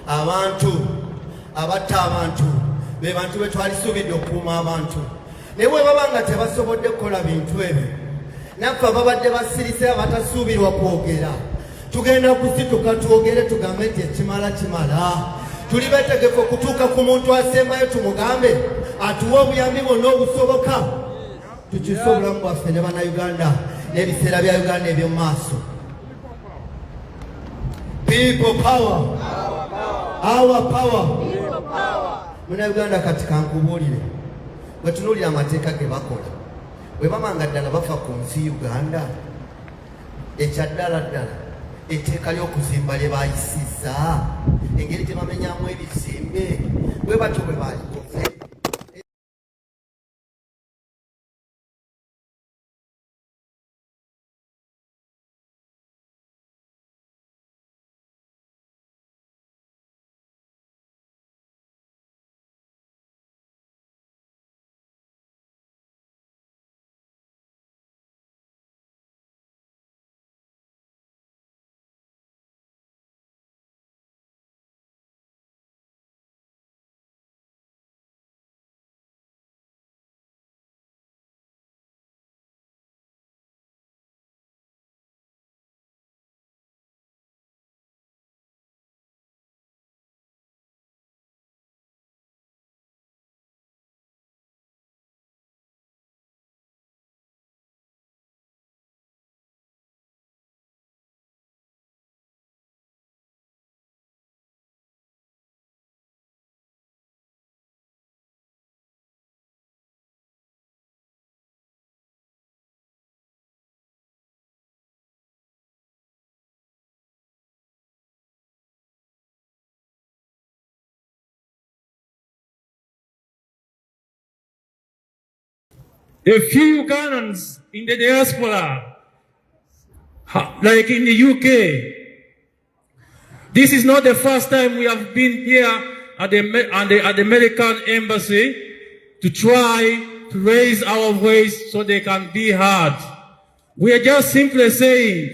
Abantu abatta abantu be bantu be twalisuubidde okukuuma abantu. Naye bwe baba nga tebasobodde kukola bintu ebyo, naffe ababadde basirise abatasuubirwa kwogera, tugenda kusituka twogere tugambe nti ekimala kimala. Tuli beetegefu okutuuka ku muntu asembayo tumugambe atuwe obuyambi bwonna obusoboka tukyuse obulamu bwaffe ne bannayuganda n'ebiseera bya Uganda eby'omu maaso. People power. Our power. Munnayuganda kati kankubuulire, bwe tunuulira amateeka ge bakola, bwe bamanga ddala bafa ku nsi Uganda, ekyaddala ddala etteeka ly'okuzimba lye baayisizza, engeri gye bamenyamu ebizimbe bwe batyo bwe baalikoze. A few Ugandans in the diaspora, like in the UK, this is not the first time we have been here at the American Embassy to try to raise our voice so they can be heard. We are just simply saying,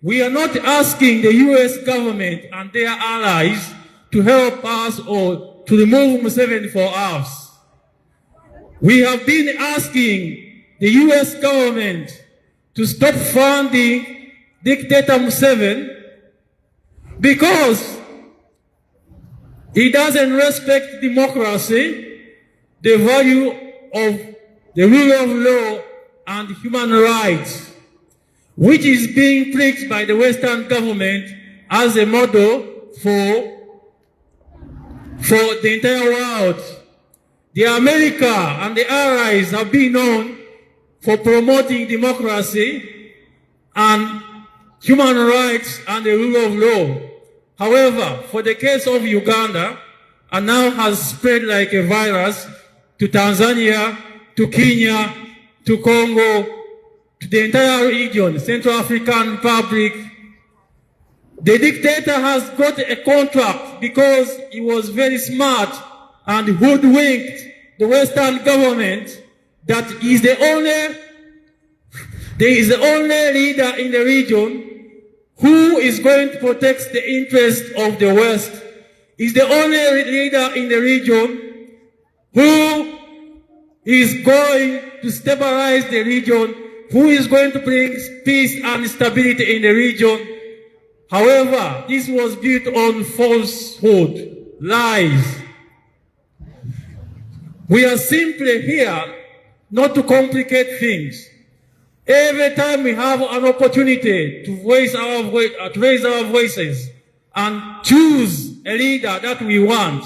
we are not asking the US government and their allies to help us or to remove Museveni for us. We have been asking the US government to stop funding dictator Museveni because he doesn't respect democracy, the value of the rule of law and human rights, which is being preached by the Western government as a model for the entire world. The America and the allies have been known for promoting democracy and human rights and the rule of law. However, for the case of Uganda, and now has spread like a virus to Tanzania, to Kenya, to Congo, to the entire region, Central African Republic, the dictator has got a contract because he was very smart and hoodwinked the Western government that is the only leader in the region who is going to protect the interests of the West. Is the only leader in the region who is going to stabilize the region, who is going to bring peace and stability in the region. However, this was built on falsehood, lies. We are simply here not to complicate things. Every time we have an opportunity to raise our voices and choose a leader that we want,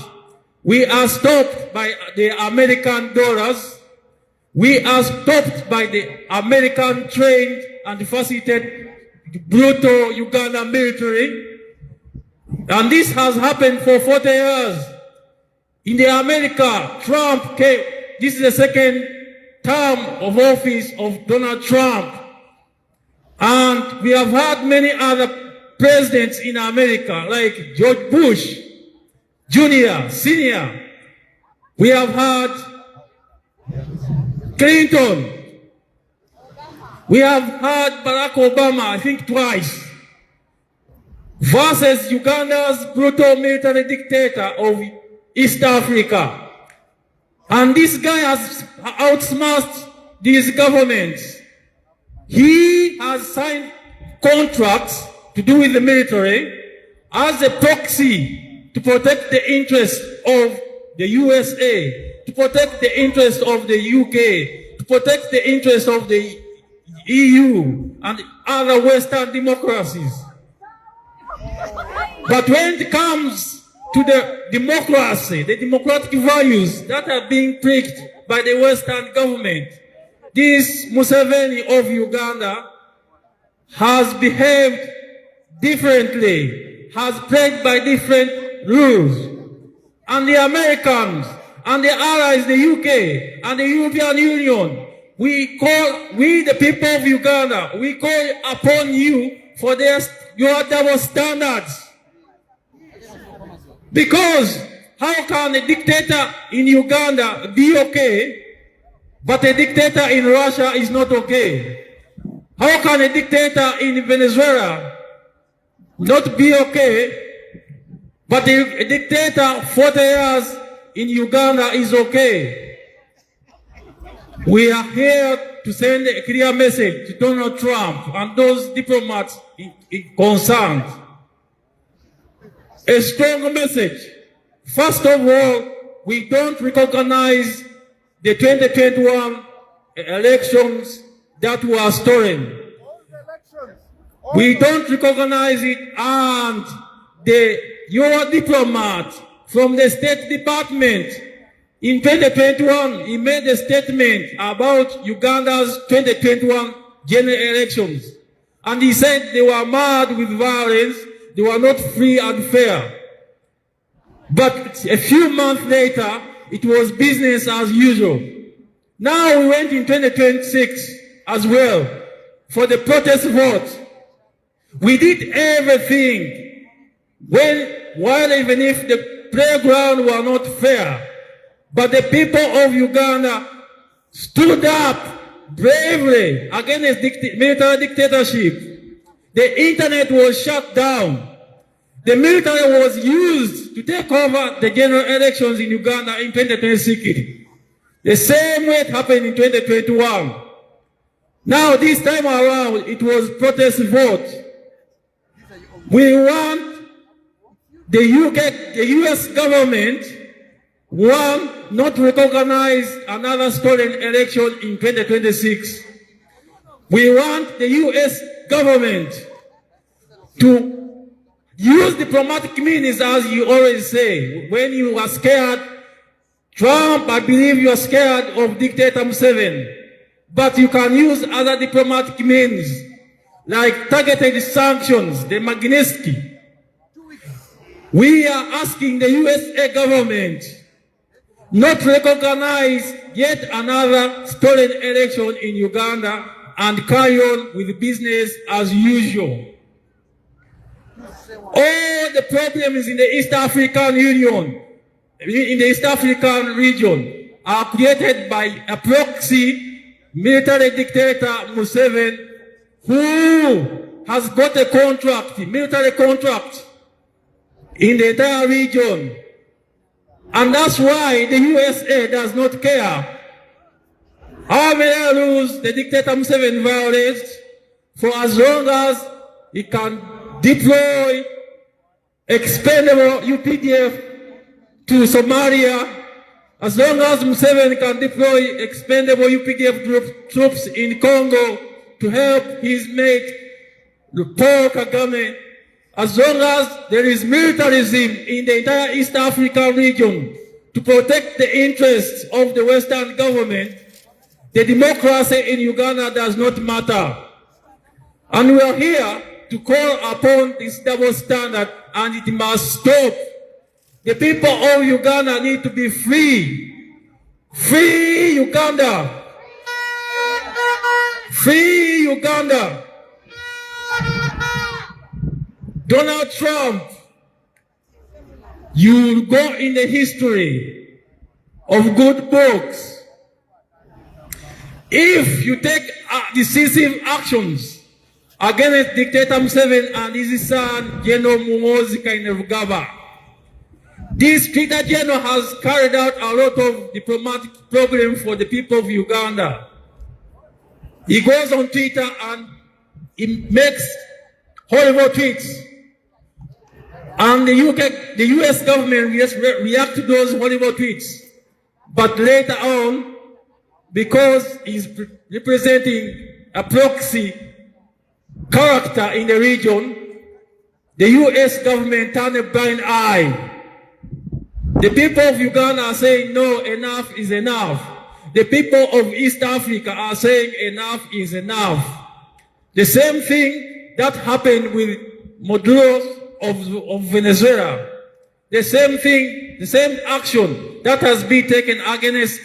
we are stopped by the American dollars. We are stopped by the American trained and facilitated brutal Ugandan military. And this has happened for 40 years. In the America, Trump came, this is the second term of office of Donald Trump. And we have had many other presidents in America, like George Bush, Jr., Sr. We have had Clinton. We have had Barack Obama, I think twice. versus Uganda's brutal military dictator of East Africa. And this guy has outsmarted these governments. He has signed contracts to do with the military as a proxy to protect the interests of the USA, to protect the interests of the UK, to protect the interests of the EU and other Western democracies. But when it comes to the democracy, the democratic values that are being preached by the Western government, this Museveni of Uganda has behaved differently, has played by different rules. And the Americans and the allies, the UK and the European Union, we the people of Uganda, we call upon you for your double standards. Because how can a dictator in Uganda be okay, but a dictator in Russia is not okay? How can a dictator in Venezuela not be okay, but a dictator 40 years in Uganda is okay? We are here to send a clear message to Donald Trump and those diplomats concerned. A strong message. First of all, we don't recognize the 2021 elections that were stolen. We don't recognize it, and your diplomat from the State Department in 2021, he made a statement about Uganda's 2021 general elections. And he said they were marred with violence, they were not free and fair. But a few months later, it was business as usual. Now we went in 2026 as well for the protest vote. We did everything while even if the playground were not fair, but the people of Uganda stood up bravely against military dictatorship. The internet was shut down. The military was used to take over the general elections in Uganda in 2026. The same way it happened in 2021. Now this time around, it was protest vote. We want the US government, one, not to recognize another stolen election in 2026. We want the US government to use diplomatic means, as you always say. When you are scared, Trump, I believe you are scared of dictator Museveni. But you can use other diplomatic means, like targeted sanctions, the Magnitsky. We are asking the USA government not to recognize yet another stolen election in Uganda and carry on with business as usual. All the problems in the East African Union, in the East African region, are created by a proxy military dictator Museveni, who has got a contract, military contract, in the entire region. And that's why the USA does not care how many rules the dictator Museveni violates, for as long as he can deploy expendable UPDF to Somalia, as long as Museveni can deploy expendable UPDF troops in Congo to help his mate, Paul Kagame, as long as there is militarism in the entire East African region to protect the interests of the Western government, the democracy in Uganda does not matter. And we are here to call upon this double standard, and it must stop. The people of Uganda need to be free. Free Uganda. Free Uganda. Donald Trump, you will go in the history of good books if you take decisive actions against dictator Museveni and his son, General Muhoozi Kainerugaba. This Dictator General has carried out a lot of diplomatic problems for the people of Uganda. He goes on Twitter and he makes horrible tweets. And the US government react to those horrible tweets. But later on, because he's representing a proxy character in the region, the US government turned a blind eye. The people of Uganda are saying, no, enough is enough. The people of East Africa are saying enough is enough. The same thing that happened with Maduro of Venezuela. The same thing, the same action that has been taken against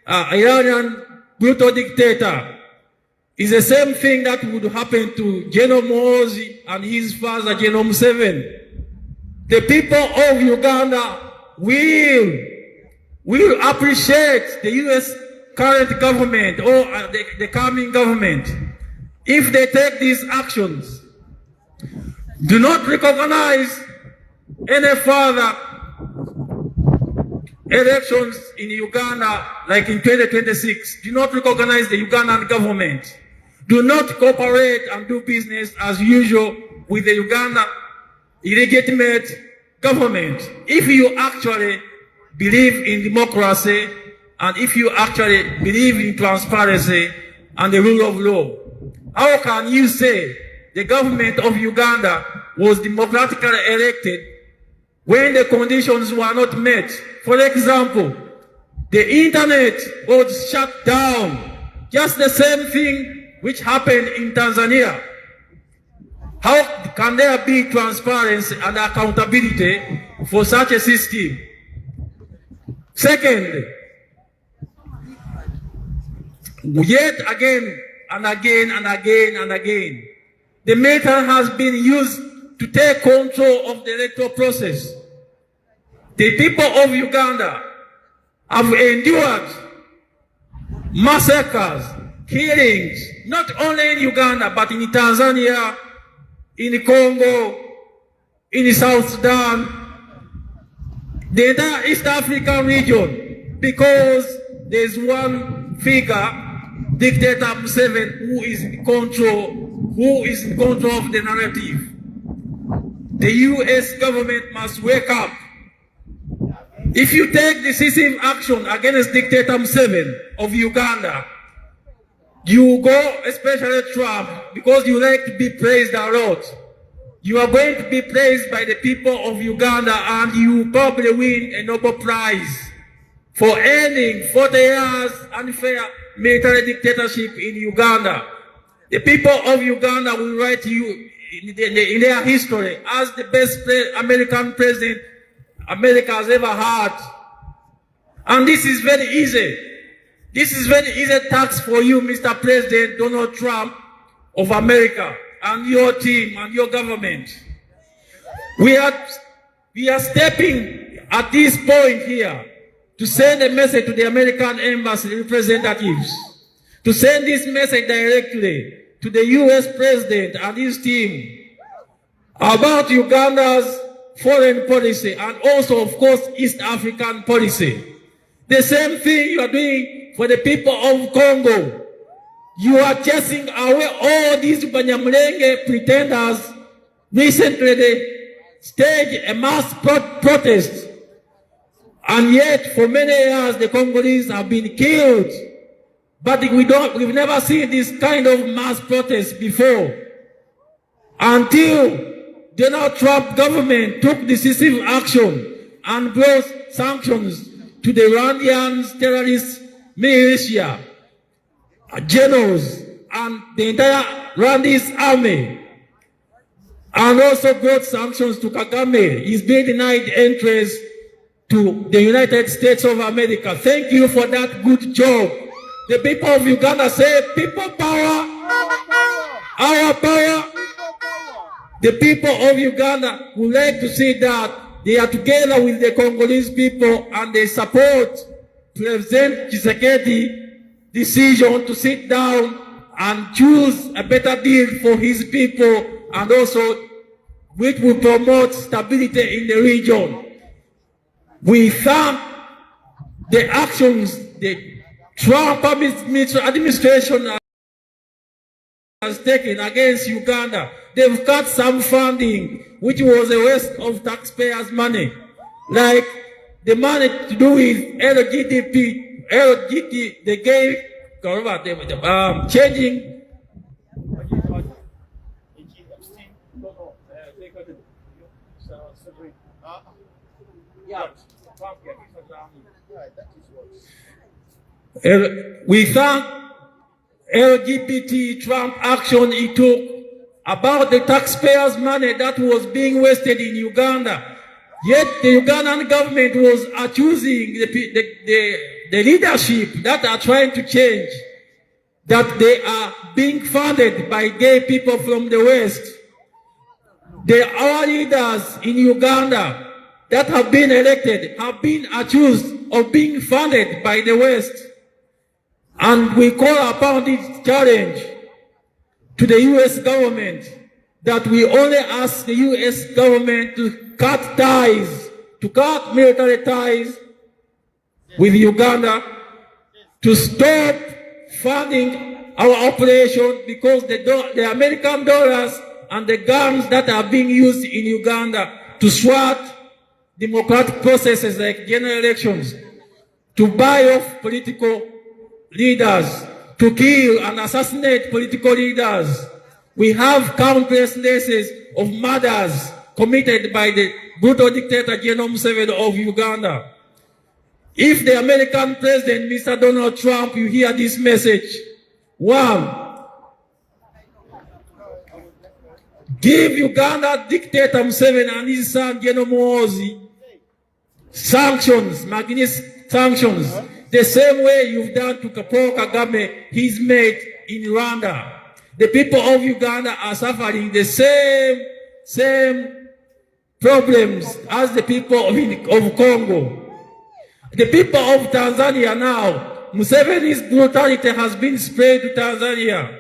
Iranian brutal dictator is the same thing that would happen to General Muhoozi and his father, General Museveni. The people of Uganda will appreciate the U.S. current government or the coming government if they take these actions. Do not recognize any further elections in Uganda like in 2026. Do not recognize the Ugandan government. Do not cooperate and do business as usual with the Uganda illegitimate government. If you actually believe in democracy and if you actually believe in transparency and the rule of law, how can you say the government of Uganda was democratically elected when the conditions were not met? For example, the internet was shut down. Just the same thing which happened in Tanzania. How can there be transparency and accountability for such a system? Second, yet again and again and again and again, the military has been used to take control of the electoral process. The people of Uganda have endured massacres, killings, not only in Uganda, but in Tanzania, in Congo, in South Sudan, the entire East African region, because there's one figure, Dictator Museveni, who is in control of the narrative. The US government must wake up. If you take decisive action against Dictator Museveni of Uganda, you go, especially Trump, because you like to be praised a lot. You are going to be praised by the people of Uganda and you probably win a Nobel Prize for ending 40 years unfair military dictatorship in Uganda. The people of Uganda will write you in their history as the best American president America has ever had. And this is very easy. This is very easy task for you, Mr. President Donald Trump of America, and your team and your government. We are stepping at this point here to send a message to the American embassy representatives, to send this message directly to the US President and his team about Uganda's foreign policy and also, of course, East African policy. The same thing you are doing for the people of Congo. You are chasing away all these Banyamulenge pretenders. Recently, they staged a mass protest. And yet, for many years, the Congolese have been killed. But we've never seen this kind of mass protest before. Until Donald Trump government took decisive action and brought sanctions to the Rwandan terrorist militia, generals, and the entire Rwandese army, and also brought sanctions to Kagame. He's been denied entrance to the United States of America. Thank you for that good job. The people of Uganda say, people power, our power. The people of Uganda would like to see that they are together with the Congolese people and they support President Tshisekedi's decision to sit down and choose a better deal for his people, and also which will promote stability in the region. We thank the actions the Trump administration has taken against Uganda. They've cut some funding, which was a waste of taxpayers' money, like the money to do with LGBT, they gave, changing. We thank LGBT Trump action he took about the taxpayers' money that was being wasted in Uganda. Yet the Ugandan government was accusing the leadership that are trying to change, that they are being funded by gay people from the West. Our leaders in Uganda that have been elected have been accused of being funded by the West. And we call upon this challenge to the U.S. government that we only ask the U.S. government to cut ties, to cut military ties with Uganda, to stop funding our operation, because the American dollars and the guns that are being used in Uganda to thwart democratic processes like general elections, to buy off political leaders, to kill and assassinate political leaders. We have countless cases of murders committed by the brutal dictator General Museveni of Uganda. If the American president, Mr. Donald Trump, you hear this message, one, give Uganda dictator Museveni and his son General Muhoozi sanctions, magnificent sanctions, the same way you've done to Paul Kagame, his mate in Rwanda. The people of Uganda are suffering the same problems as the people of Congo. The people of Tanzania now, Museveni's brutality has been spread to Tanzania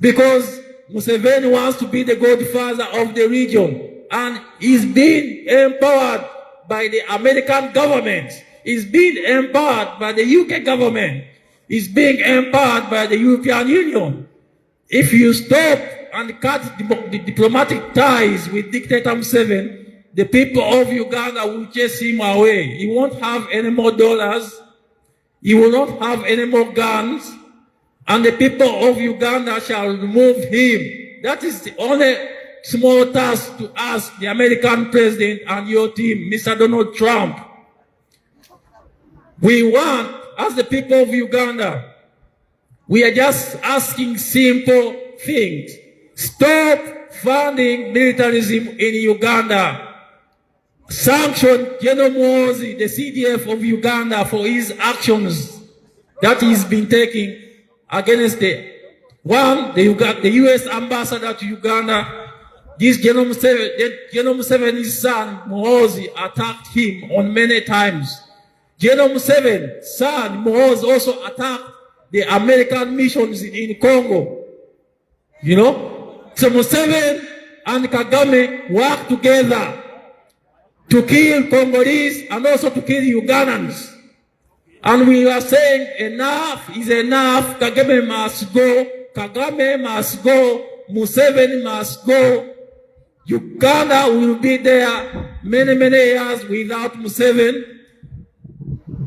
because Museveni wants to be the godfather of the region, and he's being empowered by the American government. He's being empowered by the UK government. He's being empowered by the European Union. If you stop and cut the diplomatic ties with dictator Museveni, the people of Uganda will chase him away. He won't have any more dollars. He will not have any more guns. And the people of Uganda shall remove him. That is the only small task to ask the American president and your team, Mr. Donald Trump. We want, as the people of Uganda, we are just asking simple things. Stop funding militarism in Uganda. Sanction General Muhoozi, the CDF of Uganda, for his actions that he's been taking against the U.S. ambassador to Uganda. This General Museveni's son, Muhoozi, attacked him on many times. General Museveni's son, Muhoozi, also attacked the American missions in Congo. You know? So Museveni and Kagame work together to kill Congolese and also to kill Ugandans. And we are saying enough is enough. Kagame must go. Kagame must go. Museveni must go. Uganda will be there many years without Museveni.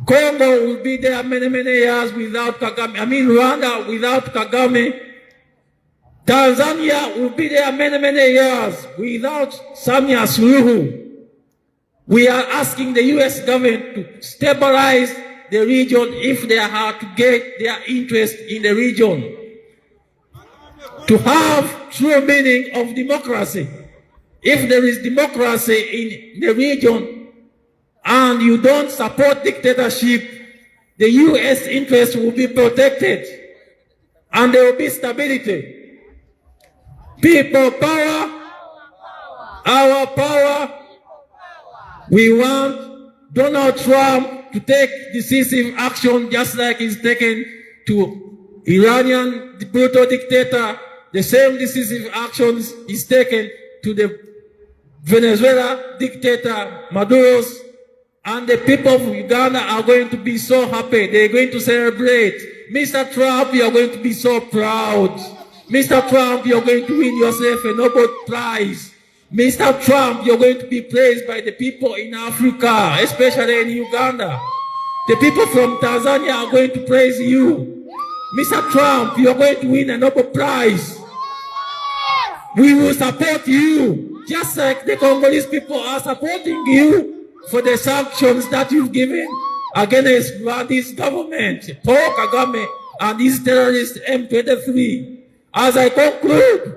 Congo will be there many years without Kagame. I mean Rwanda without Kagame. Tanzania will be there many years without Samia Suluhu. We are asking the U.S. government to stabilize the region if they are to get their interest in the region. To have true meaning of democracy. If there is democracy in the region and you don't support dictatorship, the U.S. interest will be protected and there will be stability. People power, our power. We want Donald Trump to take decisive action just like he's taken to Iranian brutal dictator, the same decisive actions is taken to the Venezuela dictator Maduro's, and the people of Uganda are going to be so happy. They're going to celebrate. Mr. Trump, you are going to be so proud. Mr. Trump, you're going to win yourself a Nobel Prize. Mr. Trump, you're going to be praised by the people in Africa, especially in Uganda. The people from Tanzania are going to praise you. Mr. Trump, you're going to win a Nobel Prize. We will support you, just like the Congolese people are supporting you for the sanctions that you've given against this government, Paul Kagame and his terrorist M23. As I conclude,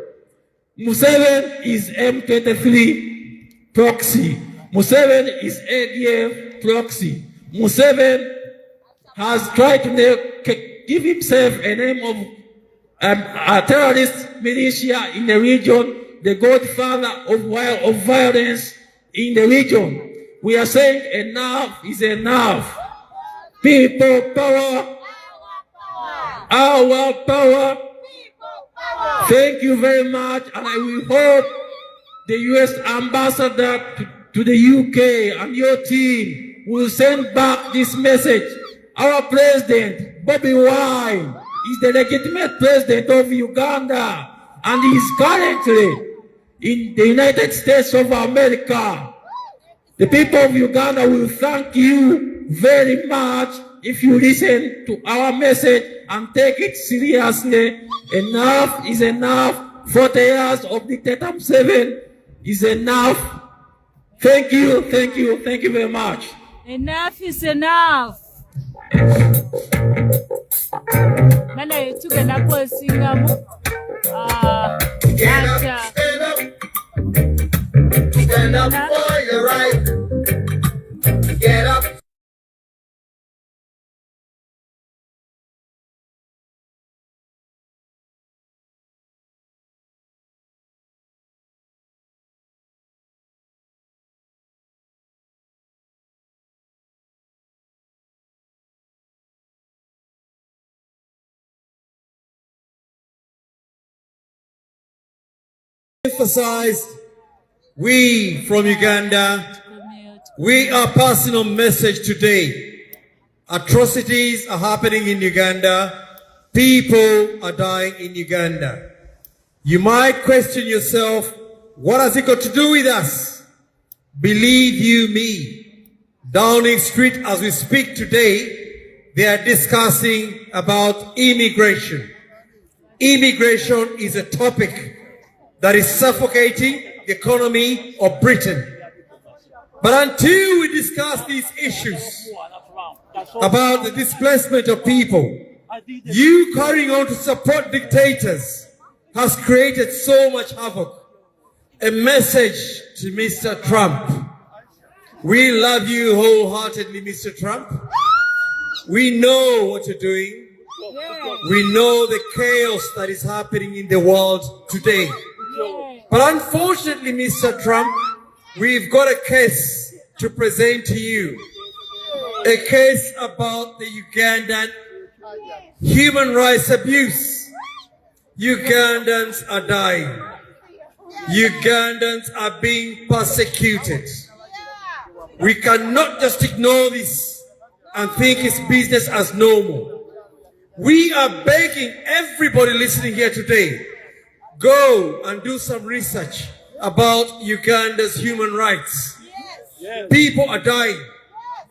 Museveni is M23 proxy. Museveni is ADF proxy. Museveni has tried to give himself a name of a terrorist militia in the region, the godfather of violence in the region. We are saying enough is enough. People power, our power. Thank you very much, and I will hope the U.S. ambassador to the UK and your team will send back this message. Our president, Bobby Wine, is the legitimate president of Uganda, and he is currently in the United States of America. The people of Uganda will thank you very much if you listen to our message and take it seriously. Enough is enough. 40 years of dictator Museveni is enough. Thank you, thank you, thank you very much. Enough is enough. Mana tugenda kwesingamu Stand up for your right. Get up. Emphasized, we from Uganda, we are passing on message today. Atrocities are happening in Uganda. People are dying in Uganda. You might question yourself, what has it got to do with us? Believe you me, Downing Street as we speak today, they are discussing about immigration. Immigration is a topic that is suffocating the economy of Britain. But until we discuss these issues about the displacement of people, you carrying on to support dictators has created so much havoc. A message to Mr. Trump. We love you wholeheartedly, Mr. Trump. We know what you're doing. We know the chaos that is happening in the world today. But unfortunately, Mr. Trump, we've got a case to present to you. A case about the Ugandan human rights abuse. Ugandans are dying. Ugandans are being persecuted. We cannot just ignore this and think it's business as normal. We are begging everybody listening here today, go and do some research about Uganda's human rights. People are dying.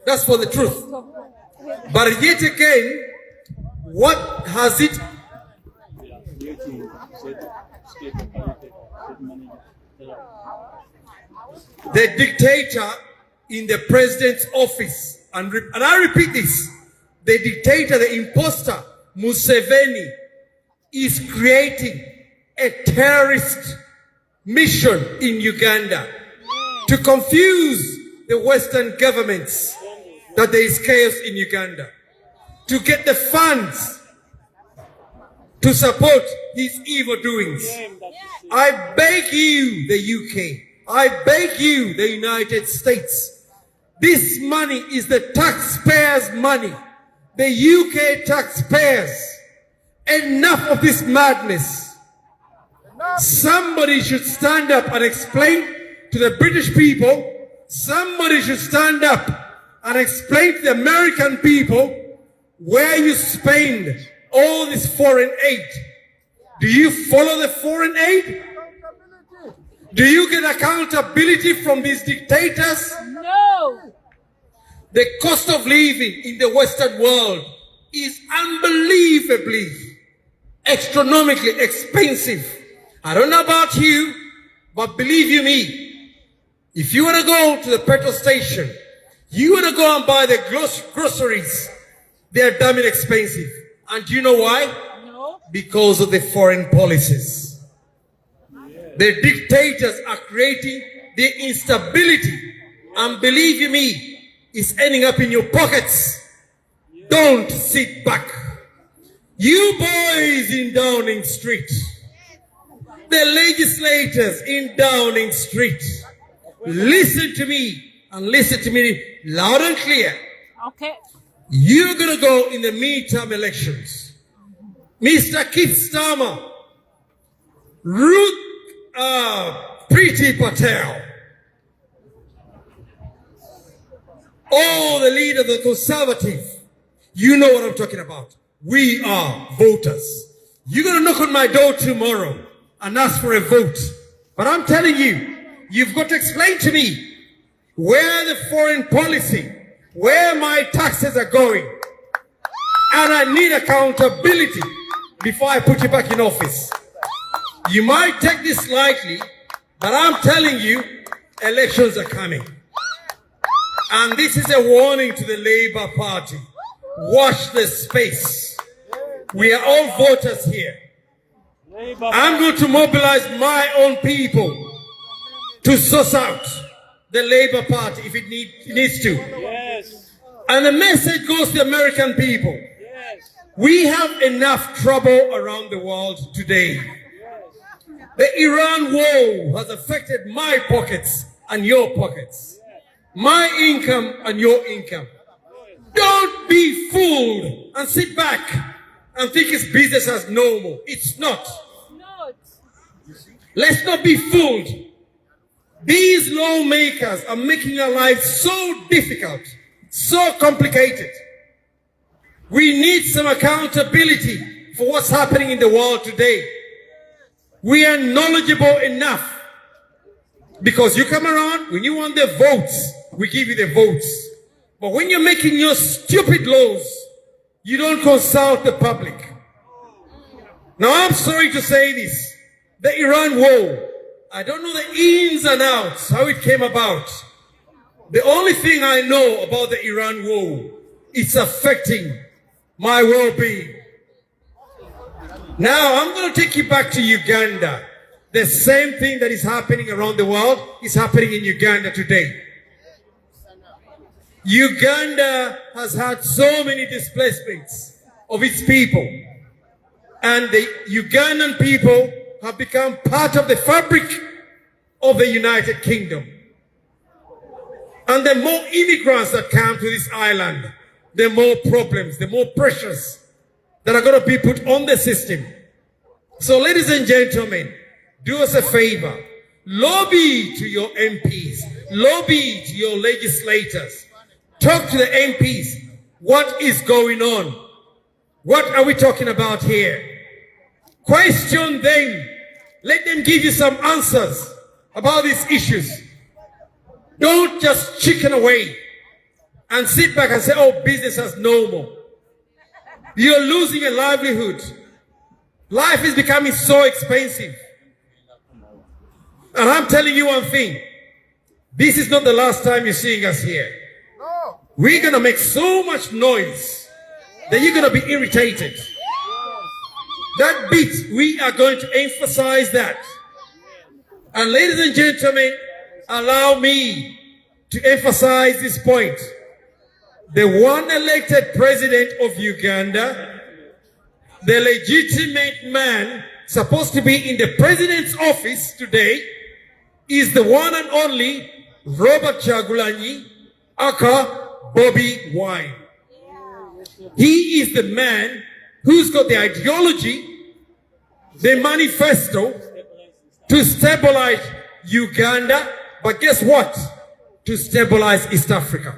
That's for the truth. But yet again, what has it? The dictator in the president's office, and I repeat this, the dictator, the imposter, Museveni, is creating a terrorist mission in Uganda to confuse the Western governments that there is chaos in Uganda, to get the funds to support his evil doings. I beg you, the UK, I beg you, the United States, this money is the taxpayers' money, the UK taxpayers. Enough of this madness. Somebody should stand up and explain to the British people. Somebody should stand up and explain to the American people where you spend all this foreign aid. Do you follow the foreign aid? Do you get accountability from these dictators? No. The cost of living in the Western world is unbelievably, astronomically expensive. I don't know about you, but believe you me, if you want to go to the petrol station, you want to go and buy the groceries, they're damn expensive. And do you know why? No. Because of the foreign policies. The dictators are creating the instability. And believe you me, it's ending up in your pockets. Don't sit back. You boys in Downing Street, the legislators in Downing Street, listen to me and listen to me loud and clear. Okay. You're going to go in the midterm elections. Mr. Keith Starmer, Ruth Priti Patel, all the leaders of the Conservative, you know what I'm talking about. We are voters. You're going to knock on my door tomorrow and ask for a vote. But I'm telling you, you've got to explain to me where the foreign policy, where my taxes are going. And I need accountability before I put you back in office. You might take this lightly, but I'm telling you, elections are coming. And this is a warning to the Labour Party. Watch the space. We are all voters here. I'm going to mobilize my own people to source out the Labour Party if it needs to. Yes. And the message goes to the American people. Yes. We have enough trouble around the world today. The Iran war has affected my pockets and your pockets. My income and your income. Don't be fooled and sit back and think it's business as normal. It's not. Not. Let's not be fooled. These lawmakers are making our lives so difficult, so complicated. We need some accountability for what's happening in the world today. We are knowledgeable enough because you come around, when you want the votes, we give you the votes. But when you're making your stupid laws, you don't consult the public. Now, I'm sorry to say this. The Iran war, I don't know the ins and outs, how it came about. The only thing I know about the Iran war, it's affecting my well-being. Now, I'm going to take you back to Uganda. The same thing that is happening around the world is happening in Uganda today. Uganda has had so many displacements of its people. And the Ugandan people have become part of the fabric of the United Kingdom. And the more immigrants that come to this island, the more problems, the more pressures that are going to be put on the system. So, ladies and gentlemen, do us a favor. Lobby to your MPs. Lobby to your legislators. Talk to the MPs. What is going on? What are we talking about here? Question them. Let them give you some answers about these issues. Don't just chicken away and sit back and say, oh, business as normal. You're losing a livelihood. Life is becoming so expensive. And I'm telling you one thing. This is not the last time you're seeing us here. We're going to make so much noise that you're going to be irritated. That bit, we are going to emphasize that. And ladies and gentlemen, allow me to emphasize this point. The one elected president of Uganda, the legitimate man supposed to be in the president's office today, is the one and only Robert Kyagulanyi, aka Bobby Wine. He is the man who's got the ideology, the manifesto to stabilize Uganda, but guess what? To stabilize East Africa.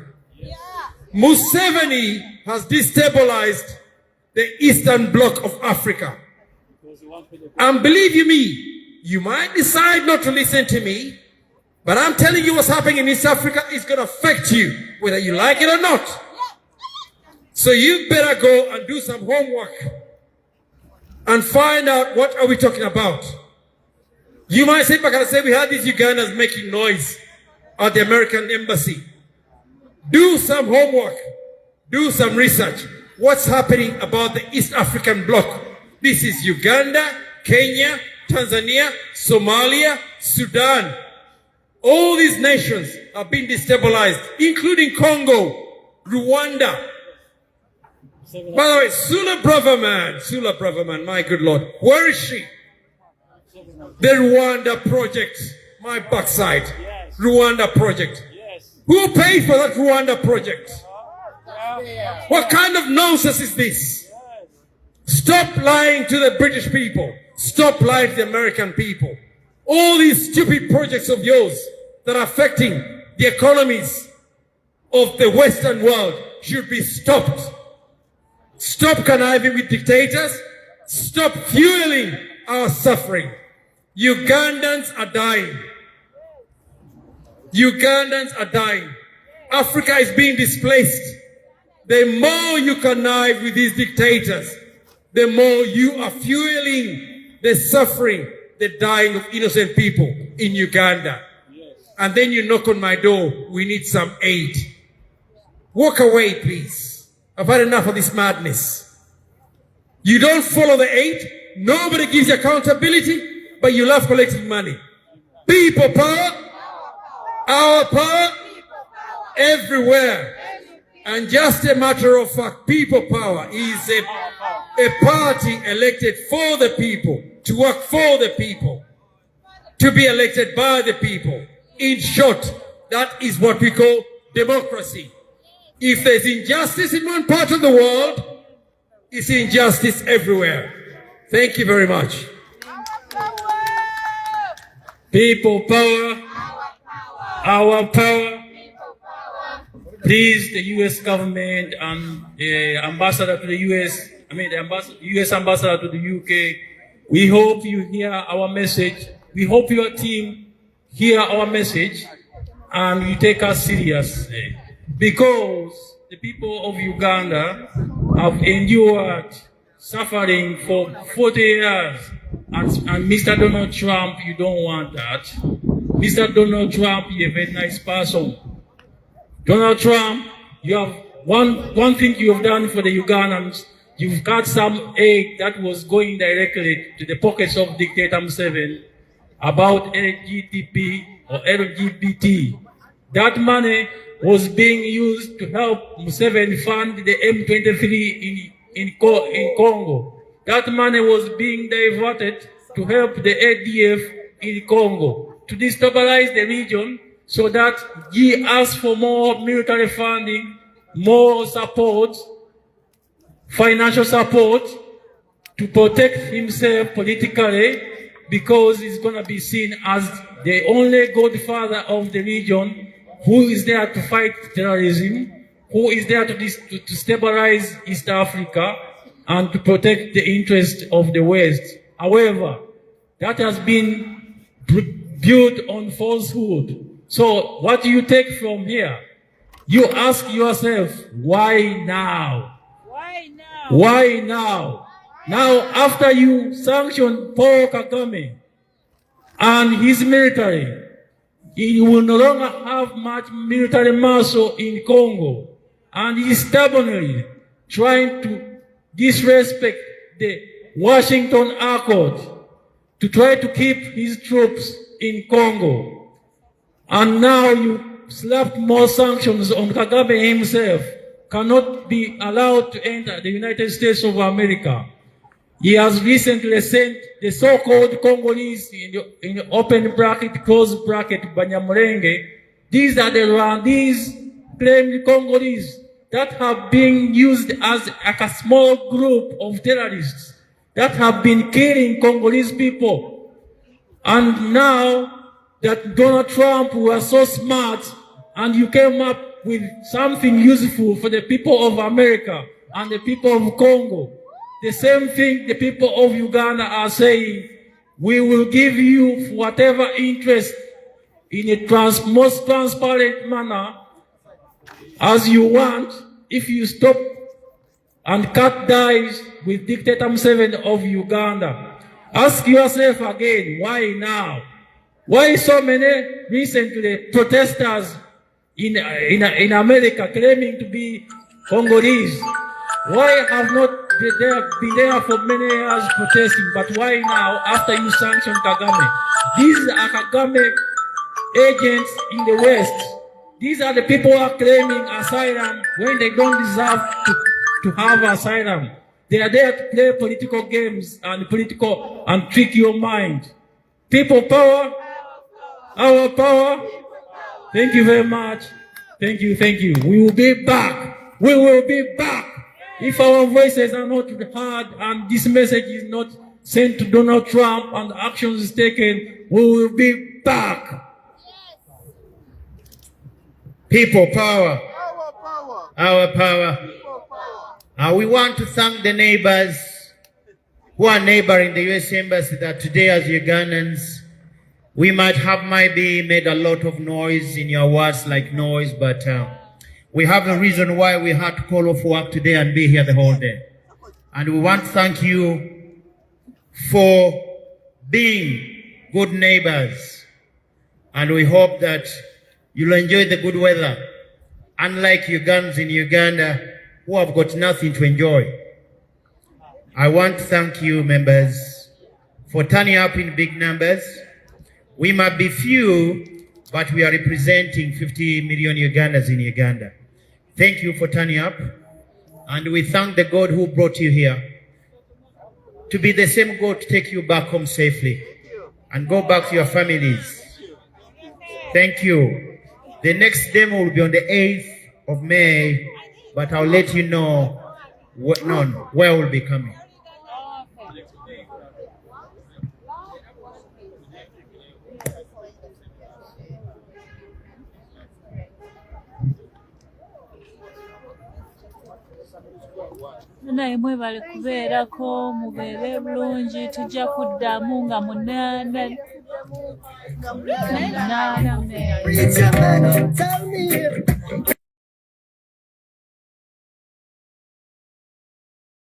Museveni has destabilized the Eastern Bloc of Africa. And believe you me, you might decide not to listen to me, but I'm telling you what's happening in East Africa is going to affect you, whether you like it or not. So you better go and do some homework and find out what are we talking about. You might sit back and say, we had these Ugandans making noise at the American embassy. Do some homework. Do some research. What's happening about the East African bloc? This is Uganda, Kenya, Tanzania, Somalia, Sudan. All these nations have been destabilized, including Congo, Rwanda. By the way, Sula Braverman, my good Lord, where is she? The Rwanda project, my backside. Yes. Rwanda project. Yes. Who paid for that Rwanda project? What kind of nonsense is this? Yes. Stop lying to the British people. Stop lying to the American people. All these stupid projects of yours that are affecting the economies of the Western world should be stopped. Stop conniving with dictators. Stop fueling our suffering. Ugandans are dying. Ugandans are dying. Africa is being displaced. The more you connive with these dictators, the more you are fueling the suffering, the dying of innocent people in Uganda. Yes. And then you knock on my door, we need some aid. Walk away, please. I've had enough of this madness. You don't follow the aid, nobody gives you accountability, but you love collecting money. People power, our power, everywhere. And just a matter of fact, people power is a party elected for the people, to work for the people, to be elected by the people. In short, that is what we call democracy. If there's injustice in one part of the world, it's injustice everywhere. Thank you very much. People power, our power. Please, the U.S. government and the ambassador to the U.S., the U.S. ambassador to the U.K., we hope you hear our message. We hope your team hear our message and you take us seriously. Because the people of Uganda have endured suffering for 40 years. And Mr. Donald Trump, you don't want that. Mr. Donald Trump, you're a very nice person. Donald Trump, you have one thing you have done for the Ugandans. You've got some aid that was going directly to the pockets of dictator Museveni about LGBT or LGBT. That money was being used to help Museveni fund the M23 in Congo. That money was being diverted to help the ADF in Congo, to destabilize the region so that he asked for more military funding, more support, financial support to protect himself politically, because he's going to be seen as the only godfather of the region who is there to fight terrorism, who is there to stabilize East Africa and to protect the interests of the West. However, that has been built on falsehood. So what do you take from here? You ask yourself, why now? Why now? Why now? Now, after you sanction Paul Kagame and his military, he will no longer have much military muscle in Congo. And he is stubbornly trying to disrespect the Washington Accord to try to keep his troops in Congo. And now you slapped more sanctions on Kagame himself, cannot be allowed to enter the United States of America. He has recently sent the so-called Congolese in the open bracket, close bracket, Banyamulenge. These are the Rwandese claimed Congolese that have been used as like a small group of terrorists that have been killing Congolese people. And now that Donald Trump was so smart and you came up with something useful for the people of America and the people of Congo, the same thing the people of Uganda are saying, we will give you whatever interest in a most transparent manner as you want if you stop and cut ties with dictator Museveni of Uganda. Ask yourself again, why now? Why so many recently protesters in America claiming to be Congolese? Why have not been there for many years protesting, but why now after you sanction Kagame? These are Kagame agents in the West. These are the people who are claiming asylum when they don't deserve to have asylum. They are there to play political games and trick your mind. People power, our power. Thank you very much. Thank you, thank you. We will be back. We will be back. If our voices are not heard and this message is not sent to Donald Trump and actions is taken, we will be back. People power. Our power. We want to thank the neighbors who are neighboring the U.S. Embassy that today as Ugandans, we might have maybe made a lot of noise in your words like noise, but we have a reason why we had to call off work today and be here the whole day. And we want to thank you for being good neighbors. And we hope that you'll enjoy the good weather, unlike Ugandans in Uganda who have got nothing to enjoy. I want to thank you, members, for turning up in big numbers. We might be few, but we are representing 50 million Ugandans in Uganda. Thank you for turning up, and we thank the God who brought you here to be the same God to take you back home safely and go back to your families. Thank you. The next demo will be on the 8th of May, but I'll let you know where we'll be coming. naye mwebale kubeerako mubeere bulungi tujja kuddamu nga munaana